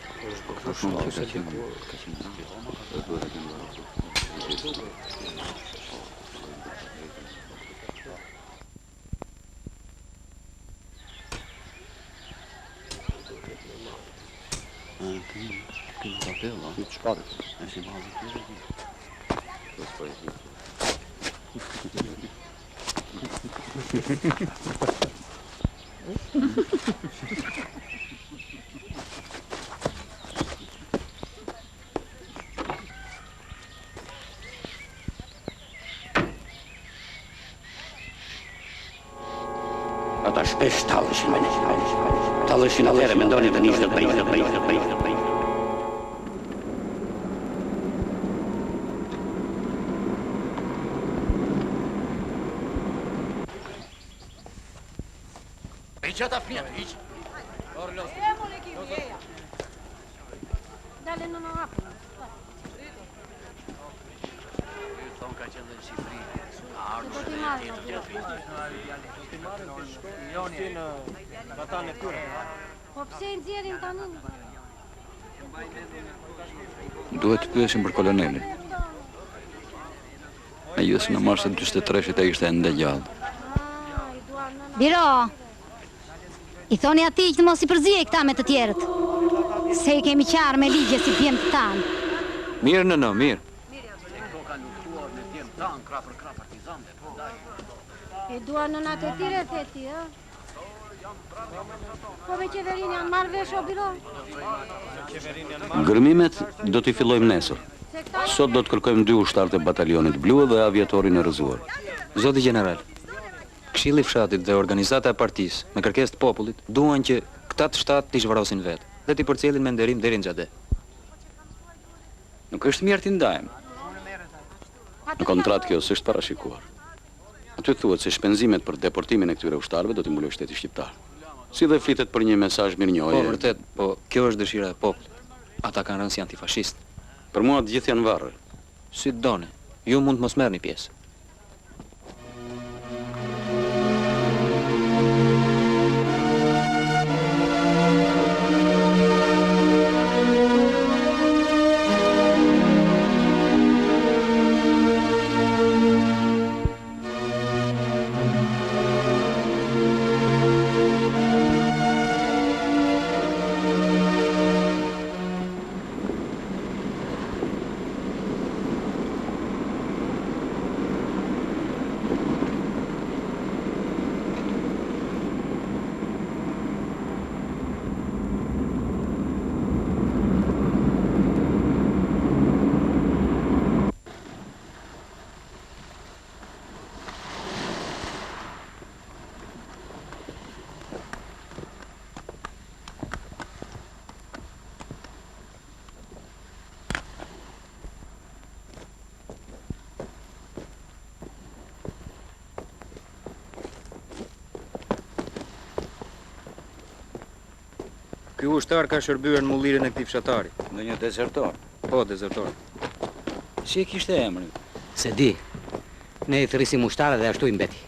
Ata shpesh talëshin me ne. Talëshin atëherë mendoni të nishtë të bëjtë. Qëta fjetë, hiq. Dale në në hapë. Thonë ka qenë dhe në Shqipëri. Do t'i marrë në Po pse i nxjerrin tani? Duhet të pyesim për kolonelin. E ju së në marse 43 e ishte ende gjallë. Biro, i thoni ati që të mos i përzije këta me të tjerët. Se i kemi qarë me ligje si pjem të tanë. Mirë në, mirë. E dua në natë e tire, theti, e? Po me qeverin janë marrë vesh o biro? Gërmimet do t'i fillojmë nesër. Sot do të kërkojmë 2 ushtarë të batalionit blu dhe aviatorin e rëzuar. Zoti general, Këshilli i Fshatit dhe organizata e partisë me kërkesë të popullit duan që këta të shtatë t'i zhvarosin vetë dhe t'i përcjellin me nderim deri në xhade. Nuk është mirë t'i ndajmë. Në kontratë kjo s'është parashikuar. Aty thuhet se shpenzimet për deportimin e këtyre ushtarëve do t'i mbulojë shteti shqiptar. Si dhe flitet për një mesazh mirënjohje. Po vërtet, po kjo është dëshira e popullit. Ata kanë rënë si antifashistë. Për mua të gjithë janë varrë. Si doni, ju mund të mos merrni pjesë. Ky ushtar ka shërbyer në mullirin e këtij fshatari. Ndonjë dezertor? Po, dezertor. Si e kishte emrin? Se di, ne i thrisim ushtarë dhe ashtu i mbeti.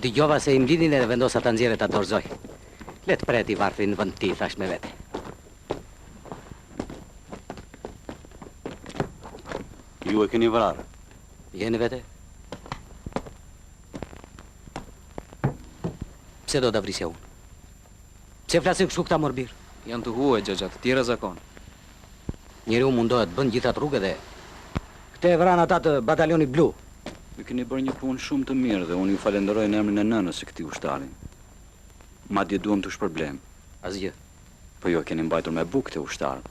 Dëgjova se i mblidhin edhe vendosa ta nxjerrë ta dorëzoj. Le të preti varfrin në vend ti, thash me vete. Ju e keni vrarë? Jeni vete? Pse do ta vrisja unë? Pse flasin kështu këta morbir? Janë të huaj xhaxha, të tjera zakon. Njeriu mundohet bën gjitha rrugët dhe këte e vran ata të batalionit blu. Ju keni bërë një punë shumë të mirë dhe unë ju falenderoj në emrin e nënës së këtij ushtari. Madje duam të shpërblem. Asgjë. Po ju e keni mbajtur me bukë të ushtar.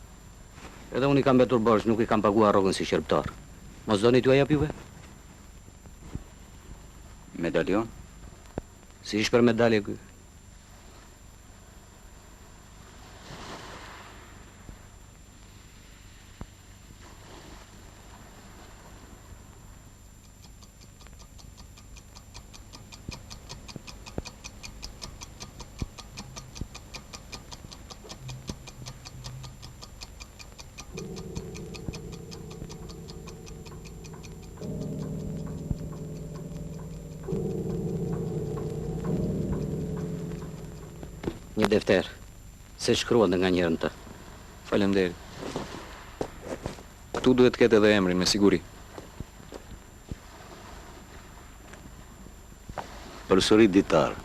Edhe unë i kam mbetur borxh, nuk i kam paguar rrogën si shërbëtor. Mos doni t'ju jap juve? Medalion? Si ish për medalje ky? Një defter, se shkruan nga njërën të. Faleminderit. Këtu duhet të ketë edhe emrin me siguri. Përsëri ditar.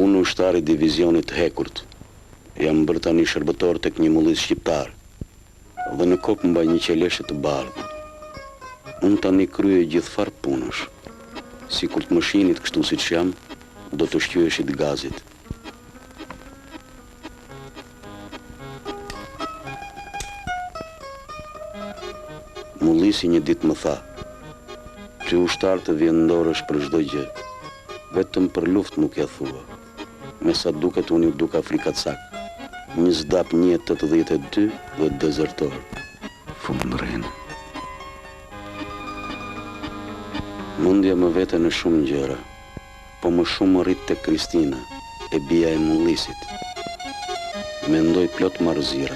Unë ushtari divizionit Hekurt. Jam bërë tani shërbëtor tek një mullis shqiptar. Dhe në kokë mbaj një qeleshe të bardhë. Unë tani krye gjithfar punësh. Si kur të më shinit kështu si që jam, do të shqyeshit gazit. Mullisi një ditë më tha, që ushtar të vjendorësh për çdo gjë, vetëm për luft nuk ja thua. Me sa duket unë ju duk afrikacak, një zdap 182 dhe dezertor. Fundrin. Mundja më vete në shumë gjëra, po më shumë rrit te Kristina, e bia e mullisit. Mendoj plot marrëzira,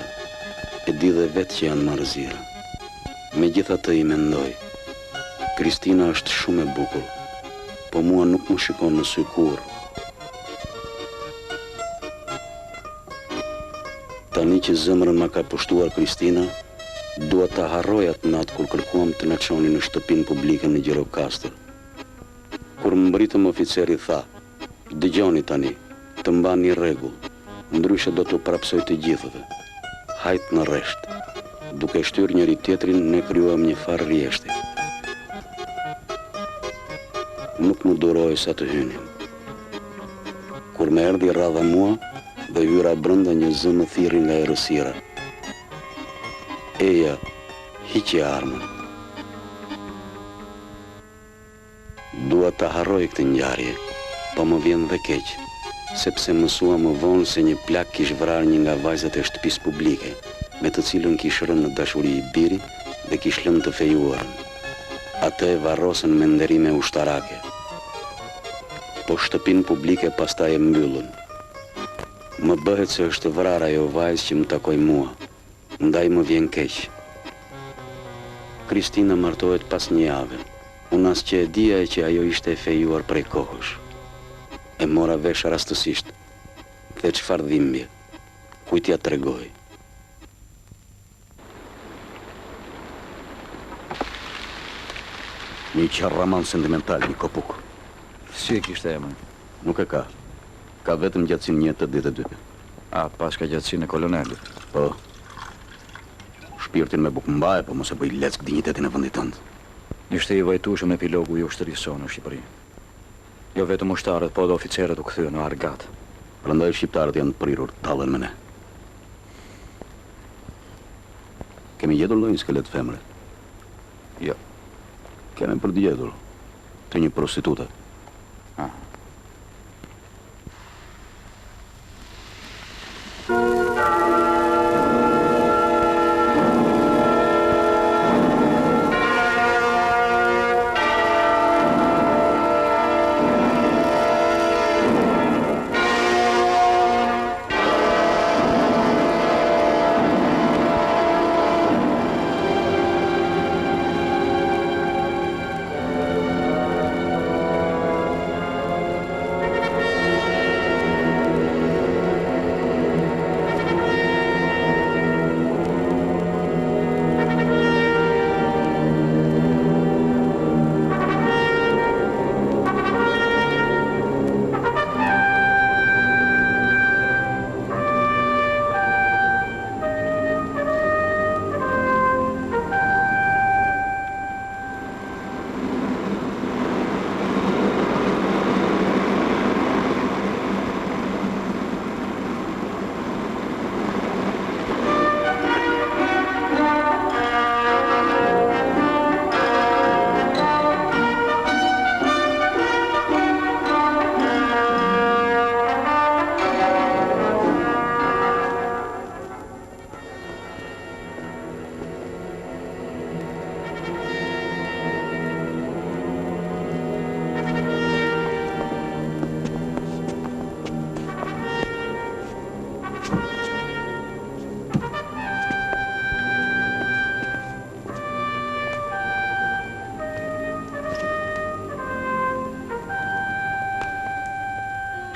e di dhe vetë që janë marrëzira. Megjithatë i mendoj, Kristina është shumë e bukur, po mua nuk më shikon në sy kurrë. Tani që zemrën ma ka pushtuar Kristina, dua ta harroj atë natë kur kërkuam të na çonin në shtëpinë publike në Gjirokastër. Kur më mbritëm oficeri tha, dëgjoni tani, të mbani rregull, ndryshe do t'u prapsoj të gjithëve. Hajt në rresht. Duke shtyr njëri tjetrin, ne kryuam një farë rjeshti. Nuk më duroj sa të hynim. Kur më erdhi radha mua, dhe hyra brenda një zë më thirri nga errësira. Eja, hiqi armën. Dua ta harroj këtë ngjarje, po më vjen dhe keq, sepse mësua më vonë se një plak kish vrarë një nga vajzat e shtëpisë publike, me të cilën kish rënë në dashuri i biri dhe kish lënë të fejuarën. Atë e varrosën me nderime ushtarake. Po shtëpinë publike pastaj e mbyllën. Më bëhet se është vrarë ajo vajzë që më takoj mua, ndaj më vjen keq. Kristina martohet pas një jave, unë as që e dija e që ajo ishte e fejuar prej kohësh. E mora vesh rastësisht, dhe çfarë dhimbje, kujt ja tregoj. Një qarraman sentimental, një kopuk. Si e kishte emrin? Nuk e ka. Ka vetëm gjatësin 182. A, pas ka gjatësin e kolonelit? Po. Shpirtin me bukë mbaje, po mos e bëj leck dinjitetin e vendit tënd. Ishte i vajtueshëm epilogu i ushtërisë sonë në Shqipëri. Jo vetëm ushtarët, po edhe oficerët u kthyen në argat. Prandaj shqiptarët janë prirur, tallen me ne. Kemi gjetur ndonjë skelet femre? Jo. Kemi përdgjetur të një prostitute.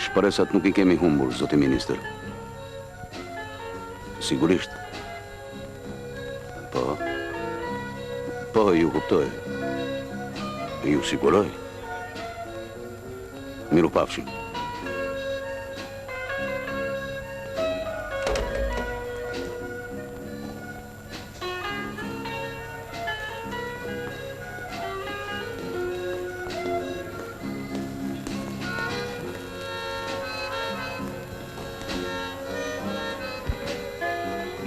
Shpresat nuk I kemi humbur, zoti ministër. Sigurisht. Po, ju kuptoj. Ju siguroj. Miru pafshim.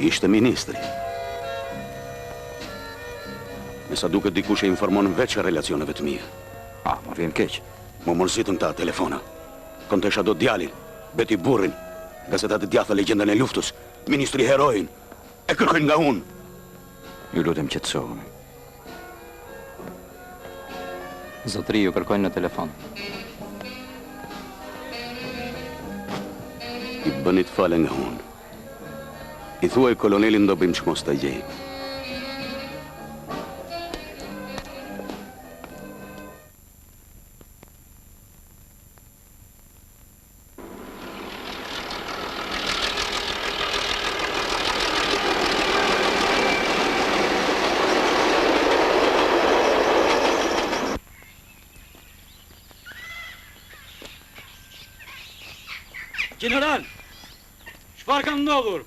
Ishte ministri. Me sa duket dikush e informon veç relacioneve të mia. Më vjen keq. Më mërzitën ta telefona. Kontesha do djalin, beti burrin, gazetat e djatha legjendën e luftës, ministri heroin, e kërkojnë nga unë. Ju lutem qetësohuni. Zotëri ju kërkojnë në telefon. I bënit fale nga unë. I thuaj kolonelin do bëjmë që mos të gjejmë. General, çfarë ka ndodhur?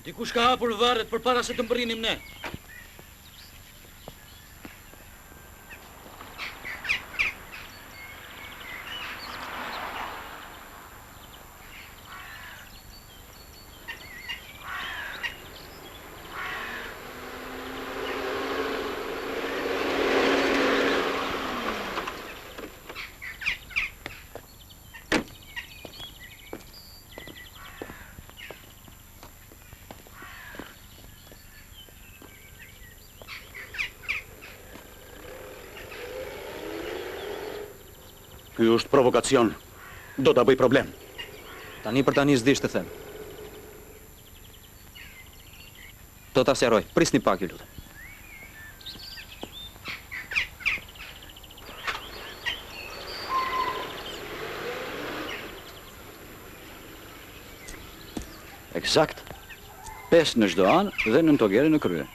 Dikush ka hapur varret përpara se të mbërrinim ne. Ky është provokacion. Do ta bëj problem. Tani për tani s'di të them. Do ta sqaroj. Prisni pak, ju lutem. Eksakt. 5 në çdo anë dhe në togere në krye.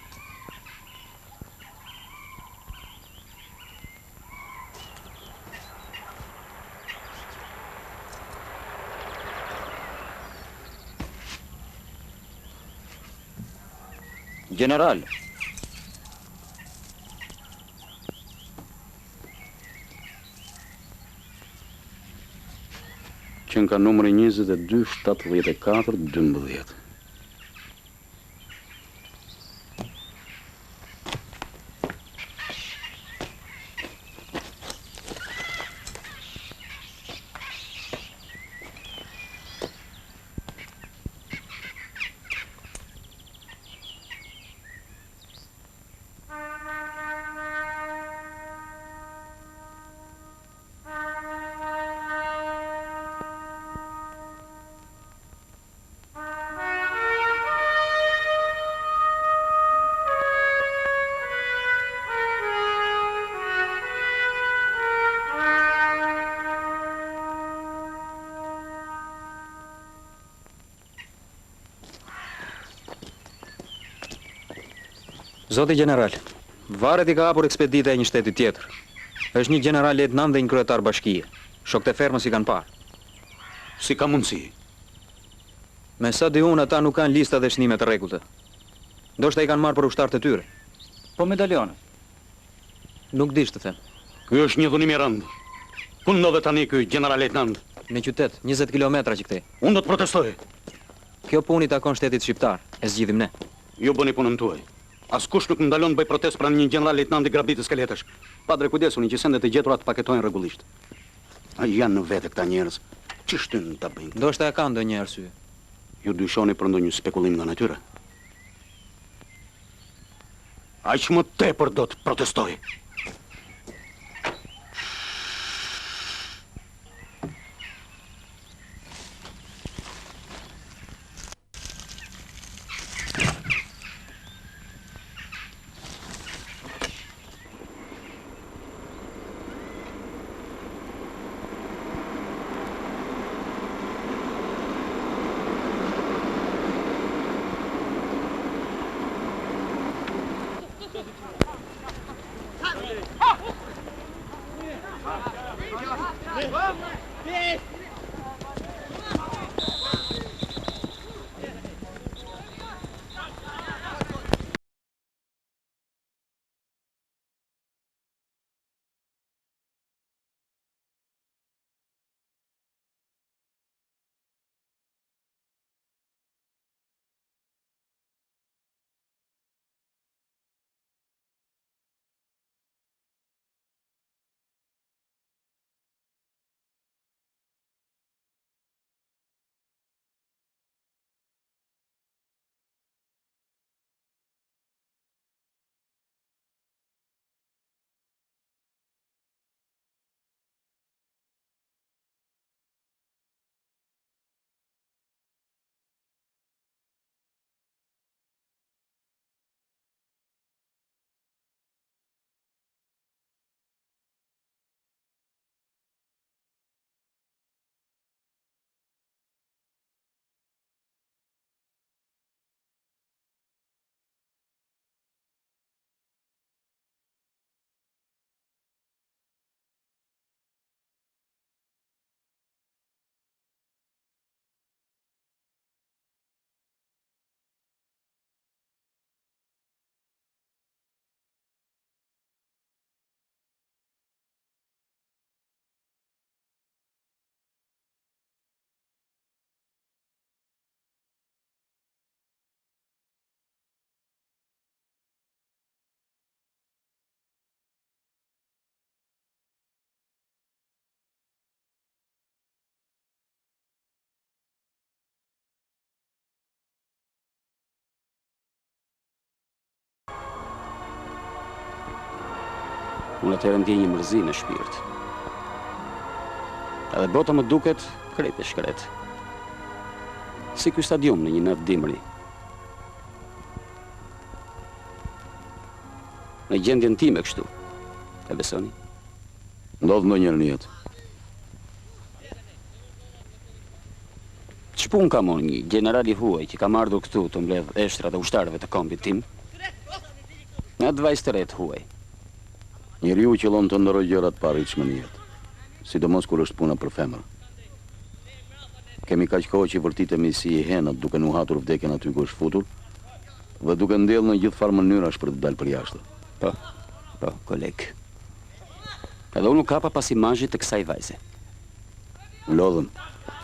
General. Që ka numri 22 74 12. Zoti general, varet I ka hapur ekspedita e një shteti tjetër. Është një general letnan dhe një kryetar bashkie. Shokët e fermës I kanë parë. Si ka mundësi? Me sa di unë, ata nuk kanë lista dhe shnime të rregullta. Ndoshta I kanë marrë për ushtarët e tyre. Po medalionet? Nuk dish të them. Ky është një dhunim I rëndë. Ku ndodhet tani ky general lejtnant? Në qytet, 20 kilometra që këtej. Unë do të protestoj. Kjo punë I takon shtetit shqiptar, e zgjidhim ne. Ju bëni punën tuaj. Askush nuk më ndalon të bëj protest pranë një general lejtnant I grabitës skeletësh. Padre kujdesuni që sendet e gjetura të paketojnë rregullisht. A janë në vete këta njerëz? Që shtyn ta bëjnë? Ndoshta e kanë ndonjë arsye. Ju dyshoni për ndonjë spekullim nga natyra? Aq më tepër do të protestoj. Unë atëherë ndjej një mërzi në shpirt. Edhe bota më duket krejt e shkret. Si ky stadium në një natë dimri. Në gjendjen time kështu. E besoni? Ndodh ndonjëherë në jetë. Ç'pun ka mon një general I huaj që ka ardhur këtu të mbledh eshtrat e ushtarëve të kombit tim? Nga të vajzë të re të huaj. Njeriu qëllon të ndërrojë gjëra të parritshme në jetë, sidomos kur është puna për femër. Kemi kaq kohë që vërtitemi si I henët duke nuhatur vdekjen aty ku është futur dhe duke ndellë në gjithë farë mënyrash për të dalë për jashtë. Po, koleg. Edhe unë nuk kapa pas imazhit të kësaj vajze. Lodhem.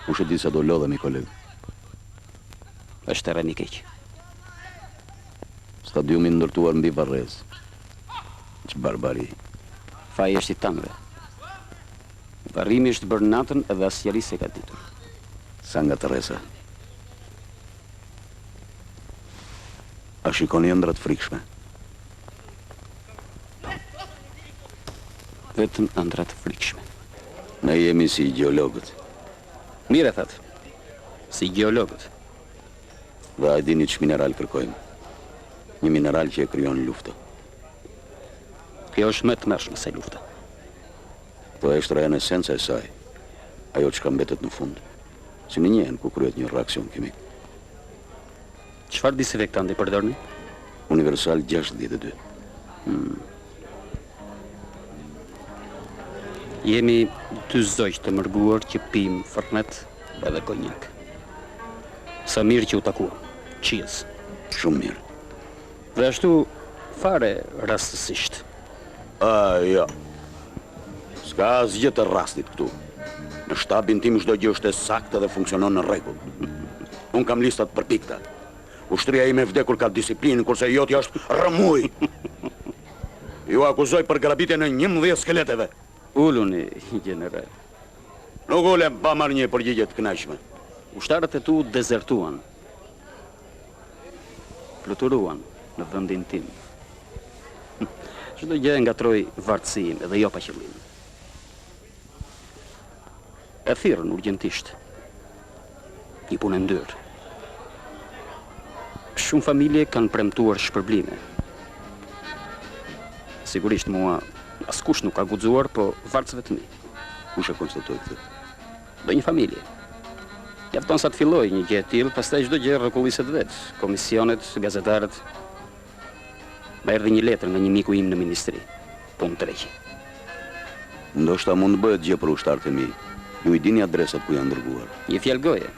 Kush e di sa do lodhemi, koleg. Është terren I keq. Stadiumi ndërtuar mbi varrez. Që barbari. Faji është I tanëve. Varrimi është bërë natën edhe asnjëri s'e ka ditur. Sa nga Teresa. A shikoni ëndra të frikshme? Vetëm ëndra të frikshme. Ne jemi si gjeologët. Mire thatë. Si gjeologët. Dhe a dini që mineral kërkojmë? Një mineral që e krijon luftë. Kjo është më të mërshme se lufta. Po është rejën esenca e saj. Ajo që ka mbetet në fund. Si në njën ku kryet një reakcion kimik. Çfarë disinfektanti përdorni? Universal 62. Jemi dy zoq të mërguar që pim fernet edhe konjak. Sa mirë që u takuam. Cheers. Shumë mirë. Dhe ashtu fare rastësisht. Jo. S'ka asgjë të rastit këtu. Në shtabin tim çdo gjë është e saktë dhe funksionon në rregull. Unë kam listat për pikta. Ushtria ime vdekur ka disiplinë, kurse jotja është rëmuj. Ju akuzoj për grabitjen e 11 skeleteve. Uluni, general. Nuk ulem pa marrë një përgjigje të kënaqshme. Ushtarët e tu dezertuan. Fluturuan në vendin tim. Çdo gjë ngatroi vartësinë dhe jo pa qëllim. E thirrën urgjentisht. Një punë ndyrë. Shumë familje kanë premtuar shpërblime. Sigurisht mua askush nuk ka guxuar, po vartësve të mi. Kush e konstatoi këtë? Do një familje. Mjafton sa të filloj një gjë e tillë, pastaj çdo gjë rrekulliset vetë. Komisionet, gazetarët. Më erdhi një letër nga një miku im në ministri. Punë të reqi. Ndoshta mund të bëhet gjë për ushtarët e mi. Ju i dini adresat ku janë dërguar. Një fjalë goje.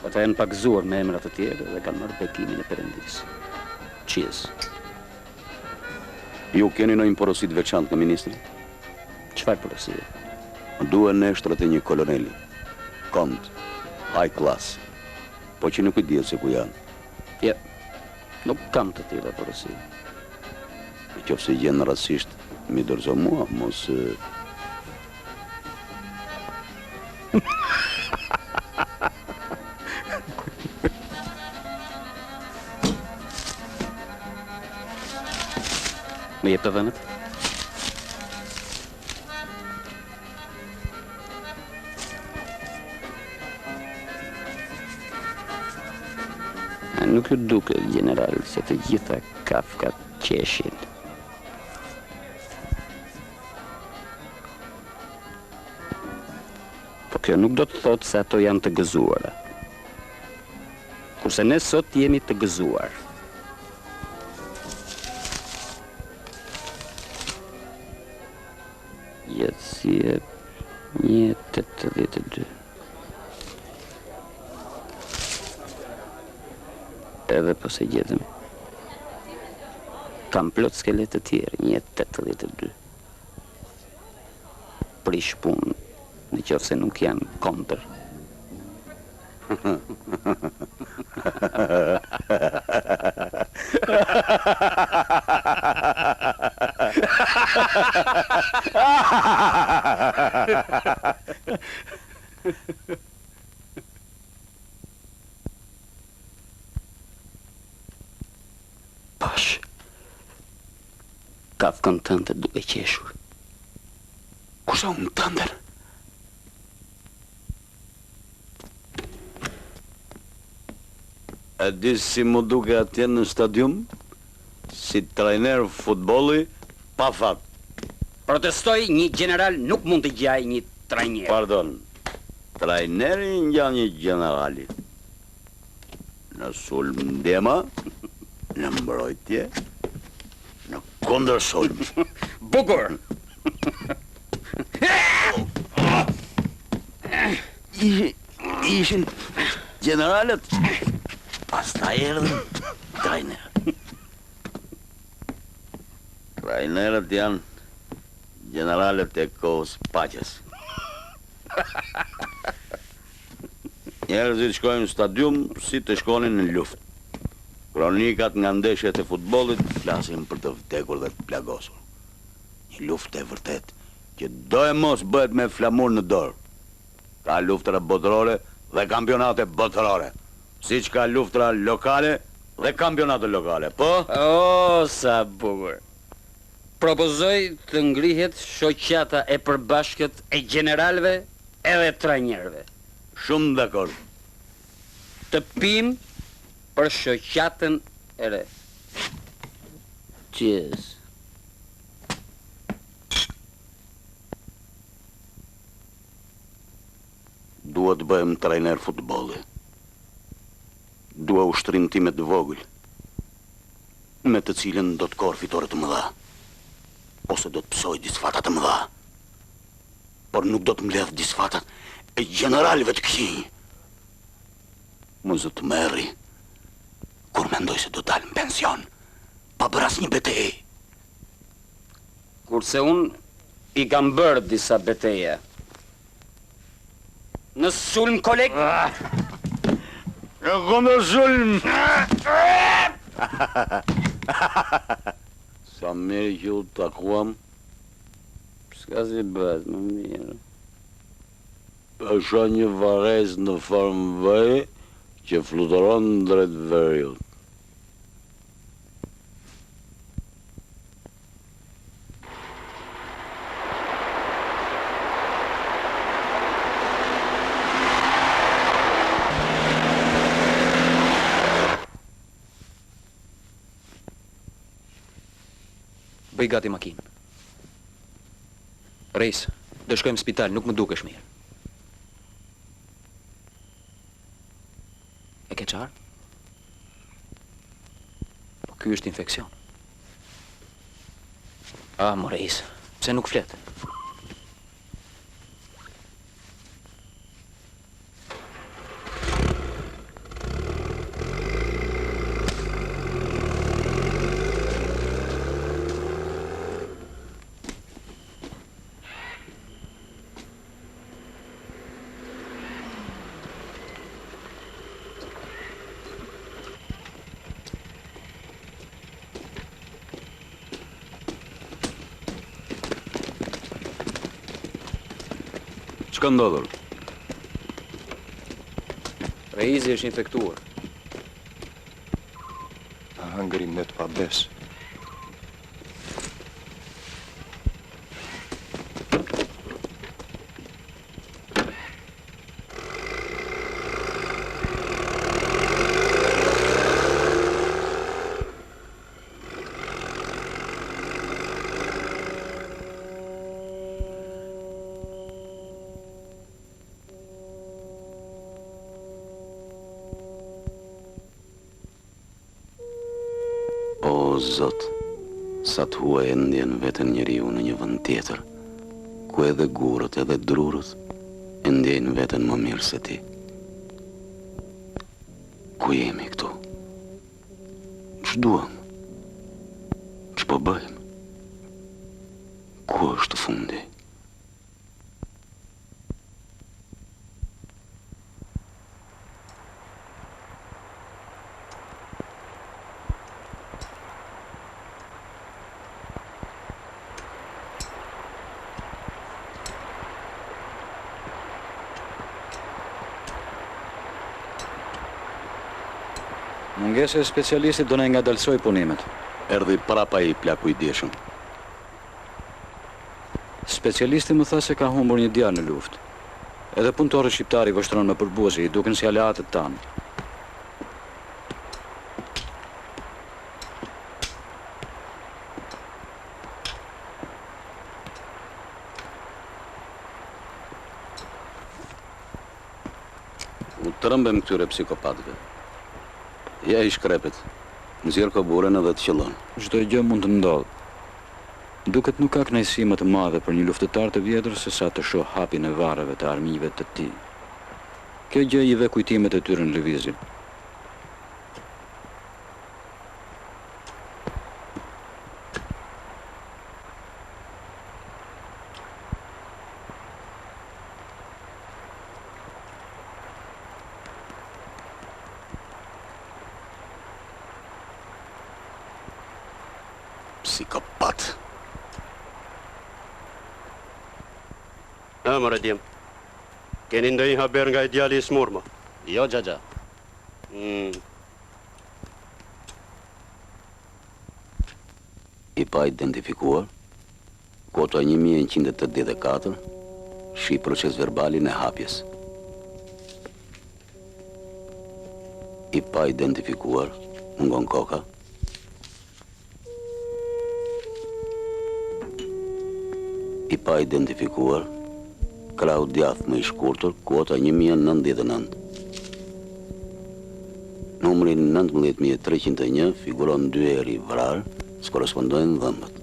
Ata janë pakzuar me emra të tjerë dhe kanë marrë bekimin e Perëndis. Cheers. Ju keni ndonjë porosi të veçantë nga ministri? Çfarë porosie? Duhen neshtrat e një koloneli. Kont, high class. Po që nuk i dihet se ku janë. Ja, nuk kam të tjera porosi. Nëse gjen rastësisht, mi dorëzo mua, mos... Më jep të dhënat? Nuk ju duke, general, se të gjitha kafkat qeshin. Po kjo nuk do të thotë se ato janë të gëzuara. Kurse ne sot jemi të gëzuar. Jetësie 1.82. Edhe po se gjetëm. Kam plot skelet të tjerë, 1.82. Prish punë, në qoftë se nuk janë kontër. Pash, kafkën tënde duke qeshur. Kusha unë tënder? E di si mu duke atje në stadium? Si trajner futbolli, pa fat. Protestoj, një general nuk mund të gjaj një trajner. Pardon, trajneri ngjan një generali. Në sulm ndema, në mbrojtje, në kundër sulm. Bukur! Ishin generalet, pastaj erdhën trajnerët. Trajnerët janë generalet e kohës paqes. Njerëzit shkojnë në stadium si të shkonin në luftë. Kronikat nga ndeshjet e futbollit flasin për të vdekur dhe të plagosur. Një luftë e vërtet që do e mos bëhet me flamur në dorë. Ka luftra botërore dhe kampionate botërore. Siç ka luftra lokale dhe kampionate lokale, po? O, sa bukur. Propozoj të ngrihet shoqata e përbashkët e generalëve edhe trajnerëve. Shumë dakord. Të pim për shoqatën e re. Cheers. Dua të bëhem trajner futbolli. Dua ushtrim time të vogël. me të cilën do të korë fitore të mëdha, ose do të psoj disfatat të mëdha, por nuk do të mbledh disfatat e generalëve të këqij. Më zë të merri, kur mendoj se do të dalë në pension, pa bërë asnjë betejë. Kurse unë i kam bërë disa beteje. Në sulm, koleg? E këmë sulm! Sa mirë që u takuam, s'ka si bëhet më mirë. Është një varez në formë vëj që fluturon drejt veriut. Bëj gati makinë. Reis, do shkojmë në spital, nuk më dukesh mirë. E ke qarë? Po ky është infekcion. Mo Reis, pse nuk flet? Çka ndodhur? Reizi është infektuar. Na hëngërim ne të pabes. O, Zot, sa të huaj e ndjen vetën njeriu në një vend tjetër, ku edhe gurët edhe drurët e ndjen vetën më mirë se ti. Ku jemi këtu? Ç'duam? Ç'po bëjmë? Ku është fundi? Mungesa e specialistit do na ngadalsoj punimet. Erdhi prapa i plaku i dieshëm. Specialisti më tha se ka humbur një djalë në luftë. Edhe punëtorët shqiptari vështron me përbuzi, i duken si aleatët tanë. U trëmbem këtyre psikopatëve. Ja i shkrepet, nxjerr koburën edhe të qëllon. Çdo gjë mund të ndodhë. Duket nuk ka kënaqësi më të madhe për një luftëtar të vjetër se sa të shoh hapin e varreve të armiqve të tij. Kjo gjë i ve kujtimet e tyre në lëvizje. Psikopat. Mëre djem, keni ndonjë haber nga i djali i smurma? Jo, Xhaxha. I pa identifikuar, kota 1184, shi proces verbalin e hapjes. I pa identifikuar, mungon koka. I pa identifikuar, krau djath më i shkurtër, kuota 1099. Numri 19.301 figuron 2 eri vrarë, s'korespondojnë dhëmbët.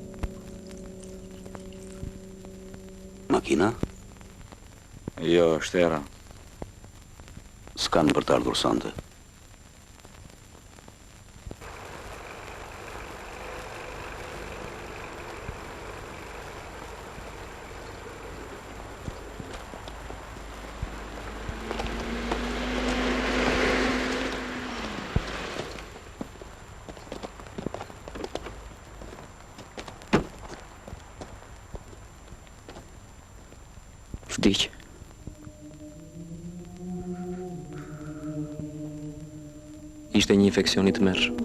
Makina? Jo, shtera. S'kanë për të ardhur sante. Vdiq. Ishte një infekcion i tmerrshëm.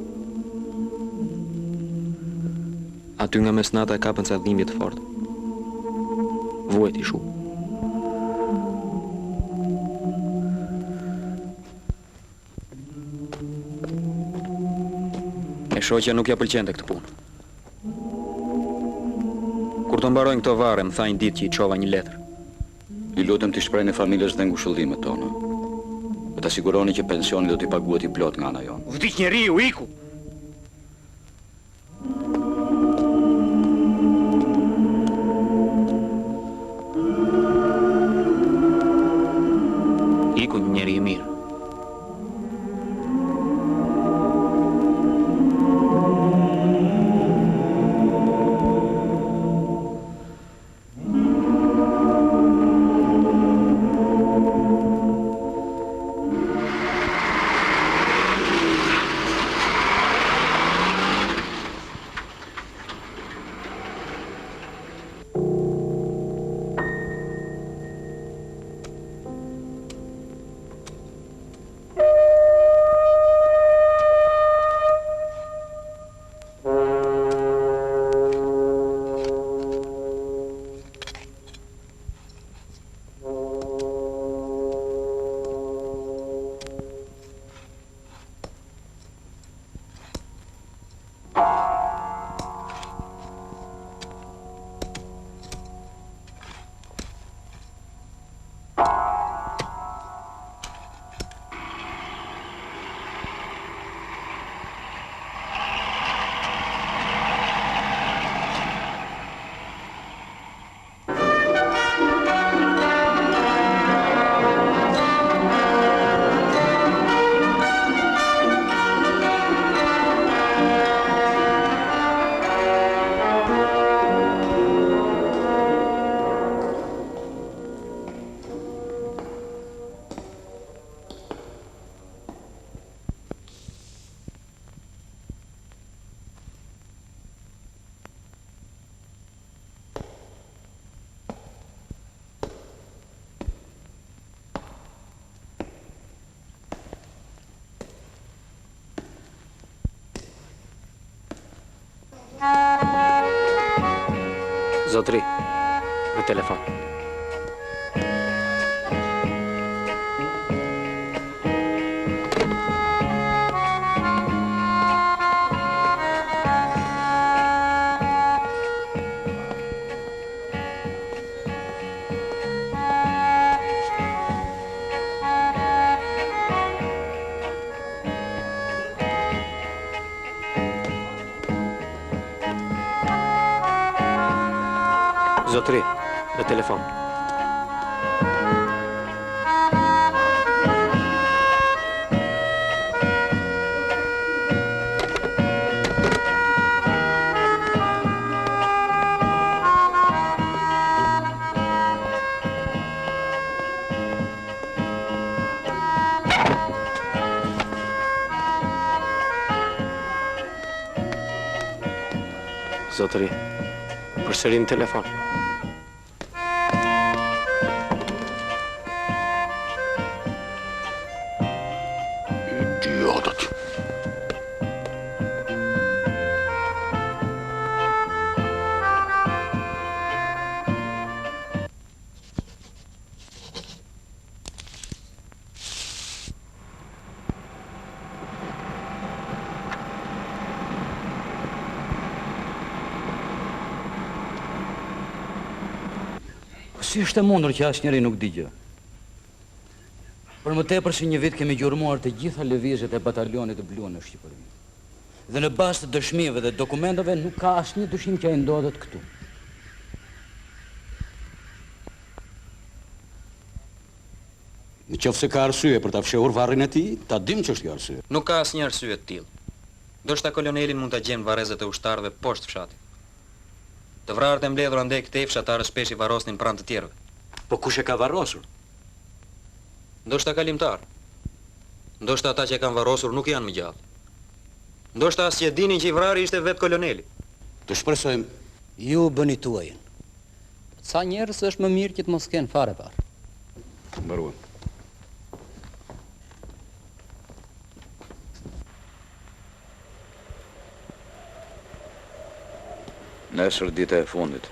Aty nga mesnata e kapën ca dhimbje të forta. Vuajti shumë. E shoqja nuk ja pëlqente këtë punë. Kur të mbarojnë këto varre, më tha një ditë që i çova një letër. I lutem t'i shprehni familjes dhe ngushëllimet tona. Dhe ta siguroni që pensioni do t'i paguhet i plot nga ana jonë. Vdiq njeriu, iku! Iku një njeri i mirë. Zotri, në telefon. Zotri, në telefon. Zotri, përsëri në telefon. Si është e mundur që asnjëri nuk di gjë? Për më tepër se një vit kemi gjurmuar të gjitha lëvizjet e batalionit të blu në Shqipëri. Dhe në bazë të dëshmive dhe dokumentave nuk ka asnjë dyshim që ai ndodhet këtu. Në qoftë se ka arsye për ta fshehur varrin e tij, ta dim që është kjo arsye. Nuk ka asnjë arsye të tillë. Ndoshta kolonelin mund ta gjejmë varrezat e ushtarëve poshtë fshatit. Të vrarët e mbledhur andej këtej fshatarë shpesh i varrosnin pranë të tjerëve. Po kush e ka varrosur? Ndoshta kalimtar. Ndoshta ata që e kanë varrosur nuk janë më gjallë. Ndoshta as që dinin që i vrari ishte vetë koloneli. Të shpresojmë. Ju bëni tuajin. Sa njerëz është më mirë që të mos kenë fare parë. Mbaruam. Nesër dita e fundit.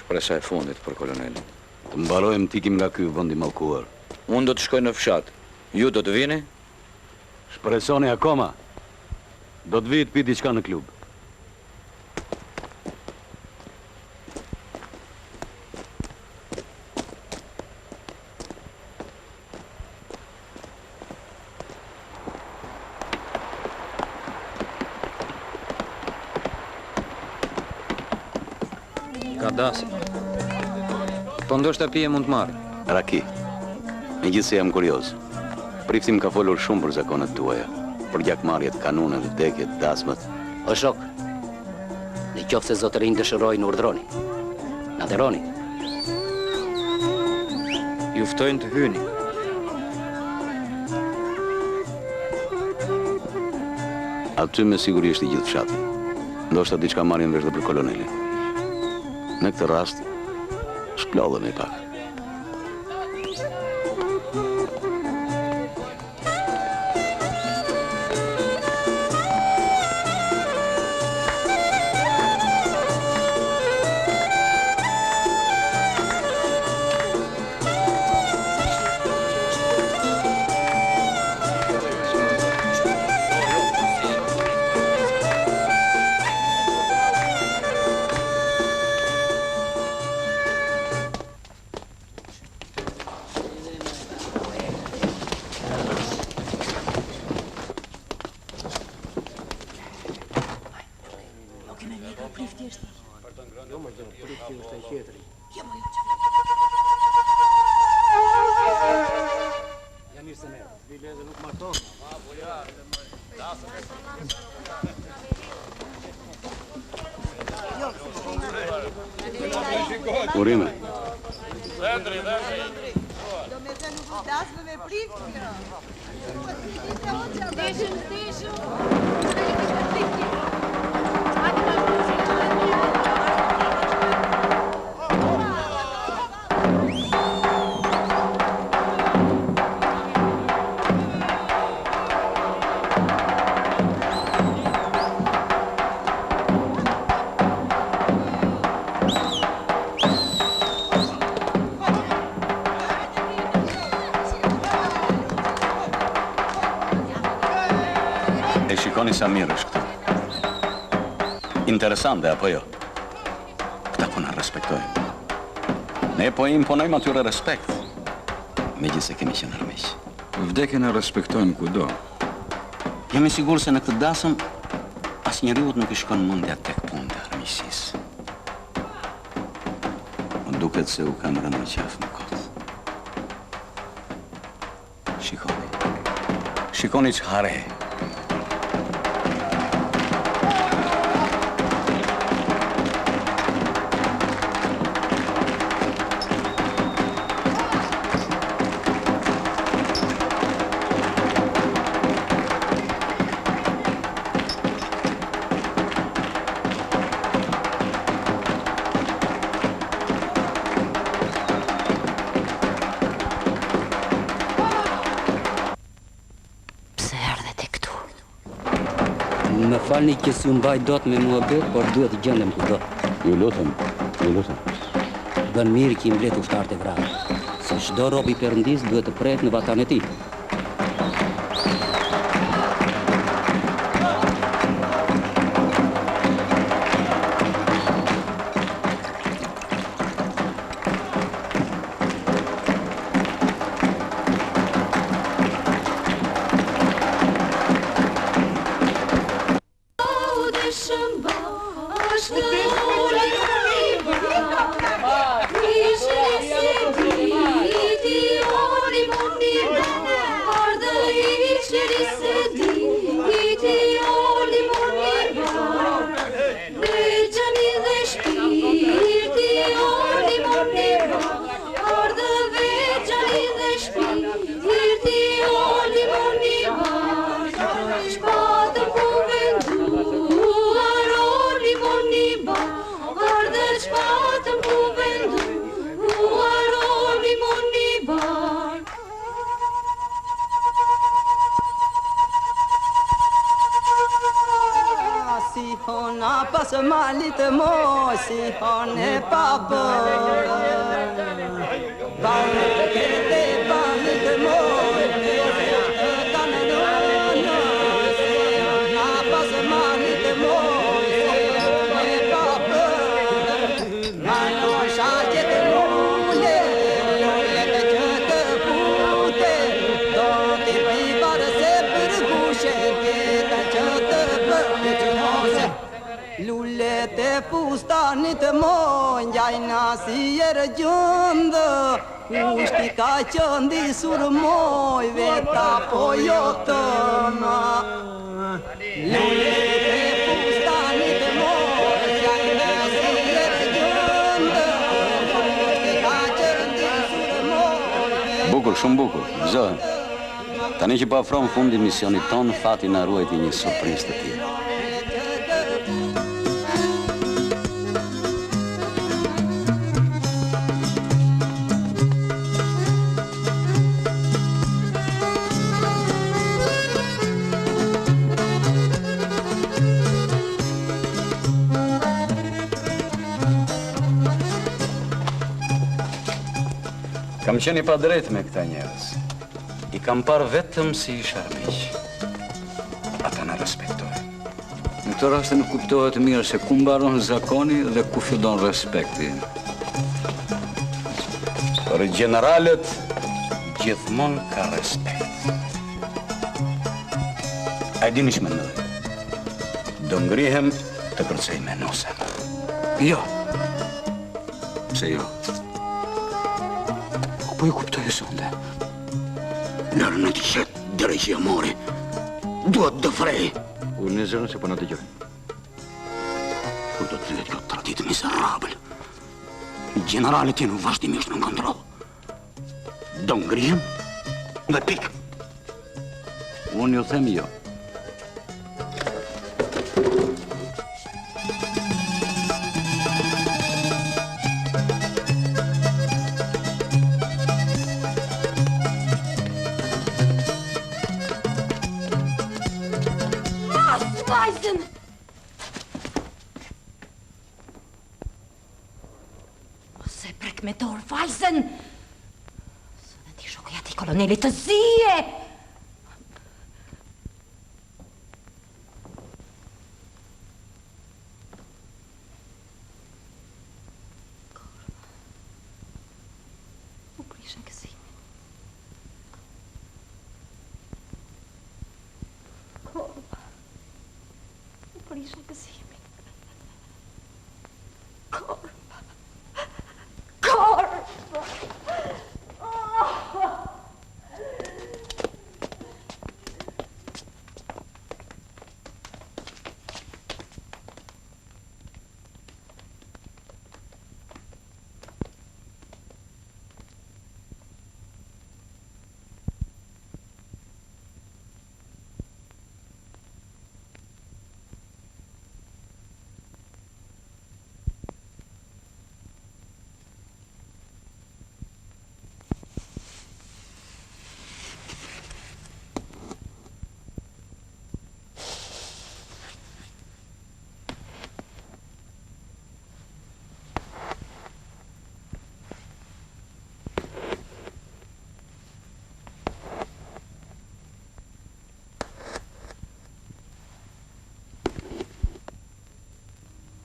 Shpresa e fundit për kolonelin. Të mbarojmë t'ikim nga ky vend i mallkuar. Unë do të shkoj në fshat. Ju do të vini? Shpresoni akoma. Do të vit pi diçka në klub. Ka dasi. Po ndoshta pije mund të marrë. Raki. Megjithse jam kurioz. Priftim ka folur shumë për zakonet tuaja, për gjakmarrjet, kanunet, vdekjet, dasmat. O shok, në qoftë se zotërin dëshirojnë urdhroni. Na deroni. Ju ftojnë të hyni. Aty me siguri është i gjithë fshati. Ndoshta diçka marrin vesh dhe për kolonelin. Në këtë rast, shplodhemi pak. Urime. Shikoni sa mirë është këtu. Interesante, apo jo? Këta po na respektojnë. Ne po imponojmë atyre respekt. Megjithse kemi qenë armiq. Vdekjen e respektojnë kudo. Jam i sigurt se në këtë dasëm asnjëriut nuk i shkon mendja tek puna e armiqësisë. Më duket se u kam rënë në qaf në kot. Shikoni. Shikoni çfarë. Më falni që si mbaj dot me muhabet, por duhet të gjendem kudo. Ju lutem, ju lutem. Bën mirë që i mblet ushtarët e vrarë, se çdo rob i Perëndis duhet të prehet në vatan e tij. pas malit moj si hane papër Banët këte banët moj Kanë në a pas malit moj si hane papër Mano shaqet lule Lule që të pute Do t'i pibar se për kushe Këta që të bërë që mose Lullet e fustanit moj Njajna si erë gjëndë Kushti ka qëndi sur moj Veta po jo të ma Lullet e fustanit moj Njajna si erë gjëndë Kushti ka qëndi sur moj Bukur, shumë bukur, gëzohem. Tani që pa afrohen fundi misionit ton, fati na ruajti një surprizë të tillë. Kam qenë i pa drejt me këta njerëz. I kam parë vetëm si i sharmiq. Ata na respektojnë. Në këtë rast nuk kuptohet mirë se ku mbaron zakoni dhe ku fillon respekti. Për generalët gjithmonë ka respekt. A dini që mendoj? Do ngrihem të kërcej me nosem. Jo. Pse jo? Po e kuptoj e sonde. Lërë në të qetë dërë që ja mori. Duhet të frej. Unë në zërën se po në të gjoj. Kur do të letë kjo tradit miserabël. Generalit jenë vazhdimisht në kontrol. Do ngrihem dhe pik. Unë ju them jo. Vajzën! Ose prek me dorë vajzën! Së në ti shokëja ti kolonelit të zije! U prishën kësi. Prishën gëzimi. Korp.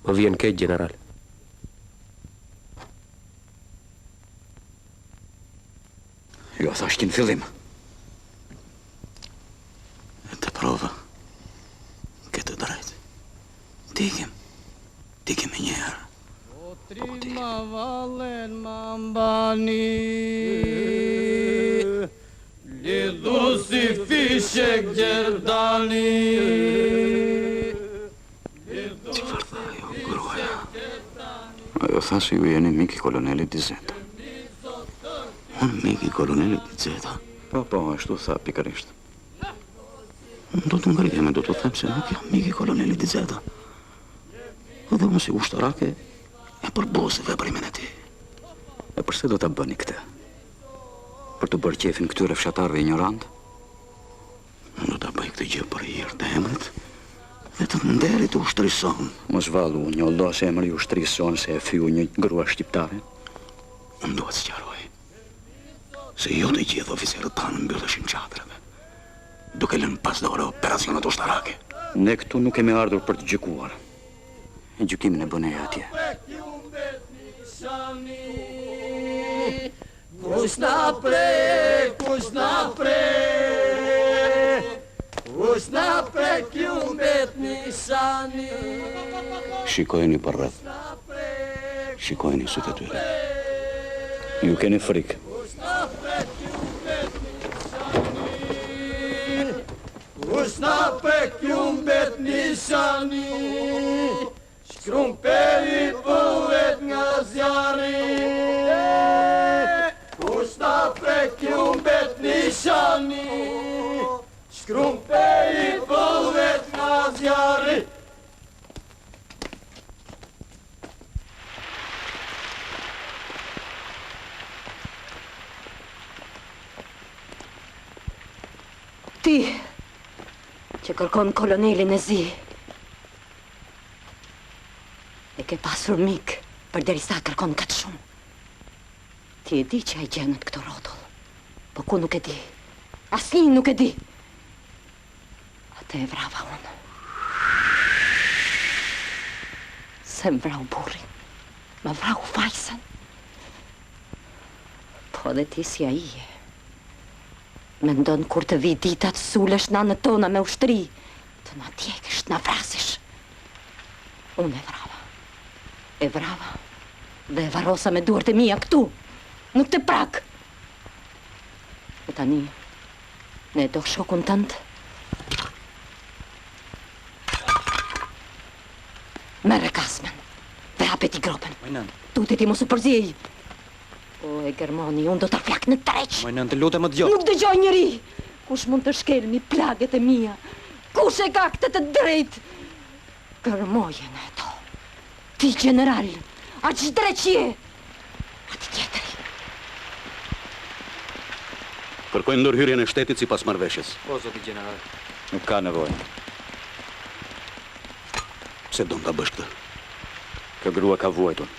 Më vjen keq, general. Jo, thashti në fillim. E të prova. Këtë drejt. Tikim. Tikim e njerë. Ma valen ma mbani Lidhu si fishek gjerdani Qëfar tha jo, gruaja? Ajo tha se ju jeni mik i kolonelit Dizeta. Unë mik i kolonelit Dizeta? Po, ashtu tha pikërisht. Do të ngrihem e do të them se nuk jam mik i kolonelit Dizeta. Edhe unë si ushtarake e përbosë veprimin e ti. E përse do të bëni këtë? Për të bërë qefin këtyre fshatarëve ignorant? Unë do të bëj këtë gjë për hir të emrit Vetëm nderit u shtrison. Mos vallu, një Allah se emër ju shtrison se e fyu një grua shqiptare. Unë duhet sqaroj se jo të gjithë oficerët tanë mbylleshin qatrave, duke lënë pas dore operacionet ushtarake. Ne këtu nuk kemi ardhur për të gjykuar. Gjykimin e bënej atje. Kush na prek, kush na prek, kush na prek ju mbet nishani. Shikojeni për rreth. Shikojeni sytë e tyre. Ju keni frikë. Kush na prek ju mbet nishani. Shkrumperi pëllet nga zjarri. Kush na prek ju mbet nishani. Shkrumperi pëllet nga zjarri. Ti, që kërkon kolonelin e zi, e ke pasur mik për derisa kërkon këtë shumë. Ti e di që ai gjenët këto rrotull, po ku nuk e di, asnjë nuk e di. Atë e vrava unë. Se më vrau burrin, më vrau fajsen. Po dhe ti si ai je. Mendon kur të vi dita të sulesh nanët tona me ushtri, të na tjekësh, të na vrasish. Unë e vrava, dhe e varrosa me duart e mia këtu, nuk të prak. E tani, ne do shokun tënd. Merre kasmen, dhe hapet i gropen. Tuti ti mos u përziej. O, e Germani, unë do të flak në treq. Mojnën, të lutem më dëgjoj. Nuk dëgjoj njëri. Kush mund të shkelmi plaget e mia? Kush e ka këtë të drejt? Gërmojen e to. Ti, general, aq drejt që je. Ati tjetëri. Kërkojnë ndërhyrjen e shtetit si pas marrëveshjes. Po, zoti general. Nuk ka nevojë. Pse do të bësh këtë? Kjo grua ka vuajtur.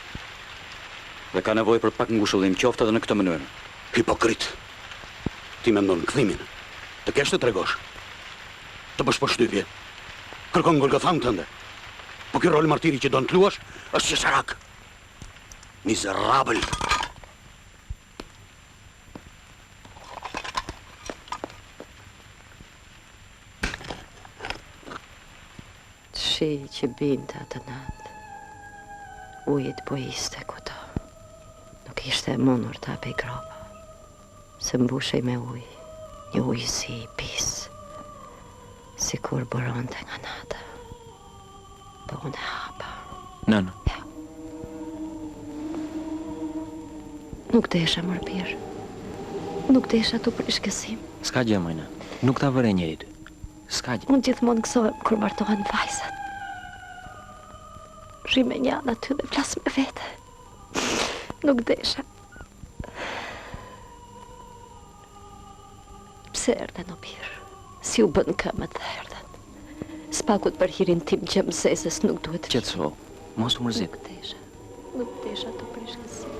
Dhe ka nevojë për pak ngushëllim, qoftë edhe në këtë mënyrë. Hipokrit. Ti mendon kthimin. Të kesh të tregosh. Të bësh përshtypje. Kërkon golgothan tënde. Po ky rol martiri që do të luash është qesharak. Mizerabël. Shi që binte atë natë. Ujit po ishte kuto. Nuk ishte e mundur të hape i gropa. Se mbushej me ujë. Një ujë si i pis. Si kur buronte nga nata. Po unë e hapa. Nënë. Nuk desha mërpir. Nuk desha të prishkësim. S'ka gjë, mojna. Nuk ta vëre njërit. S'ka gjë. Unë gjithmonë gëzohem kur martohen vajzat. Rime njana aty dhe flas me vete. Nuk desha. Pse erdhen o birë? Si u bën këmët dhe erdhen? Spakut për hirin tim gjemzezes nuk duhet të... Qetëso, mos u mërzit. Nuk desha të prishkësim.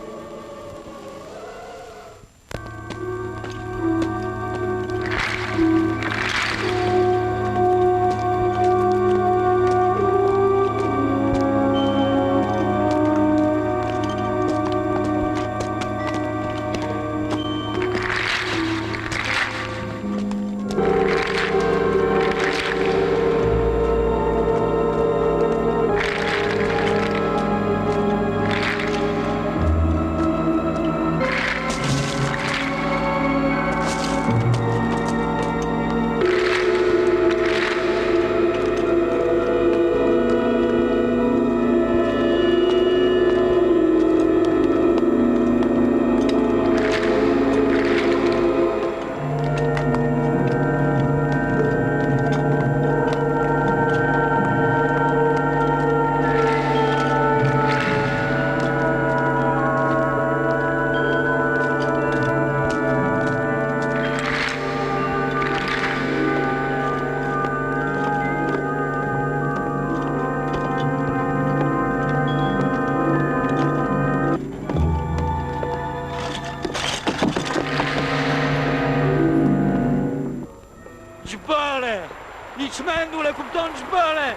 I çmendur e kupton ç'bëre.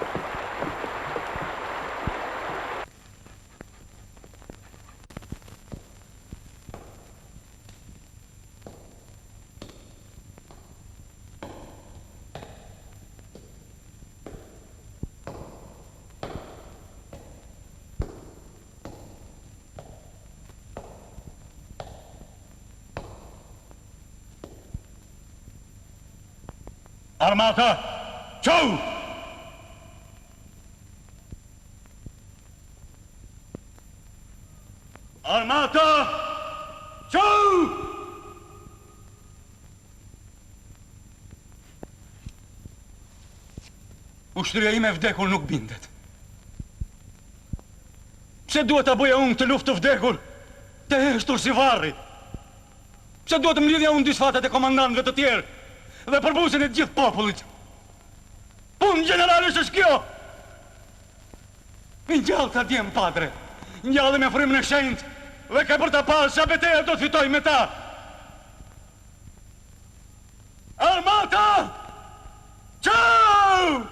Armata, ciao! Armata, ciao! Ushtria ime vdekur nuk bindet. Pse duhet ta bëja unë këtë luftë të vdekur? Të heshtur si varri. Pse duhet të mlidhja unë disfatet e komandantëve të tjerë? Dhe përbusin e gjithë popullit. Punë generalës është kjo! Ngjall ta djem, padre. Ngjallë me frymën e shenjtë dhe ka për ta parë sa betejë do të fitoj me ta. Armata! Ciao!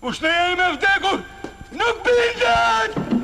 Ushtria ime vdekur nuk bindet!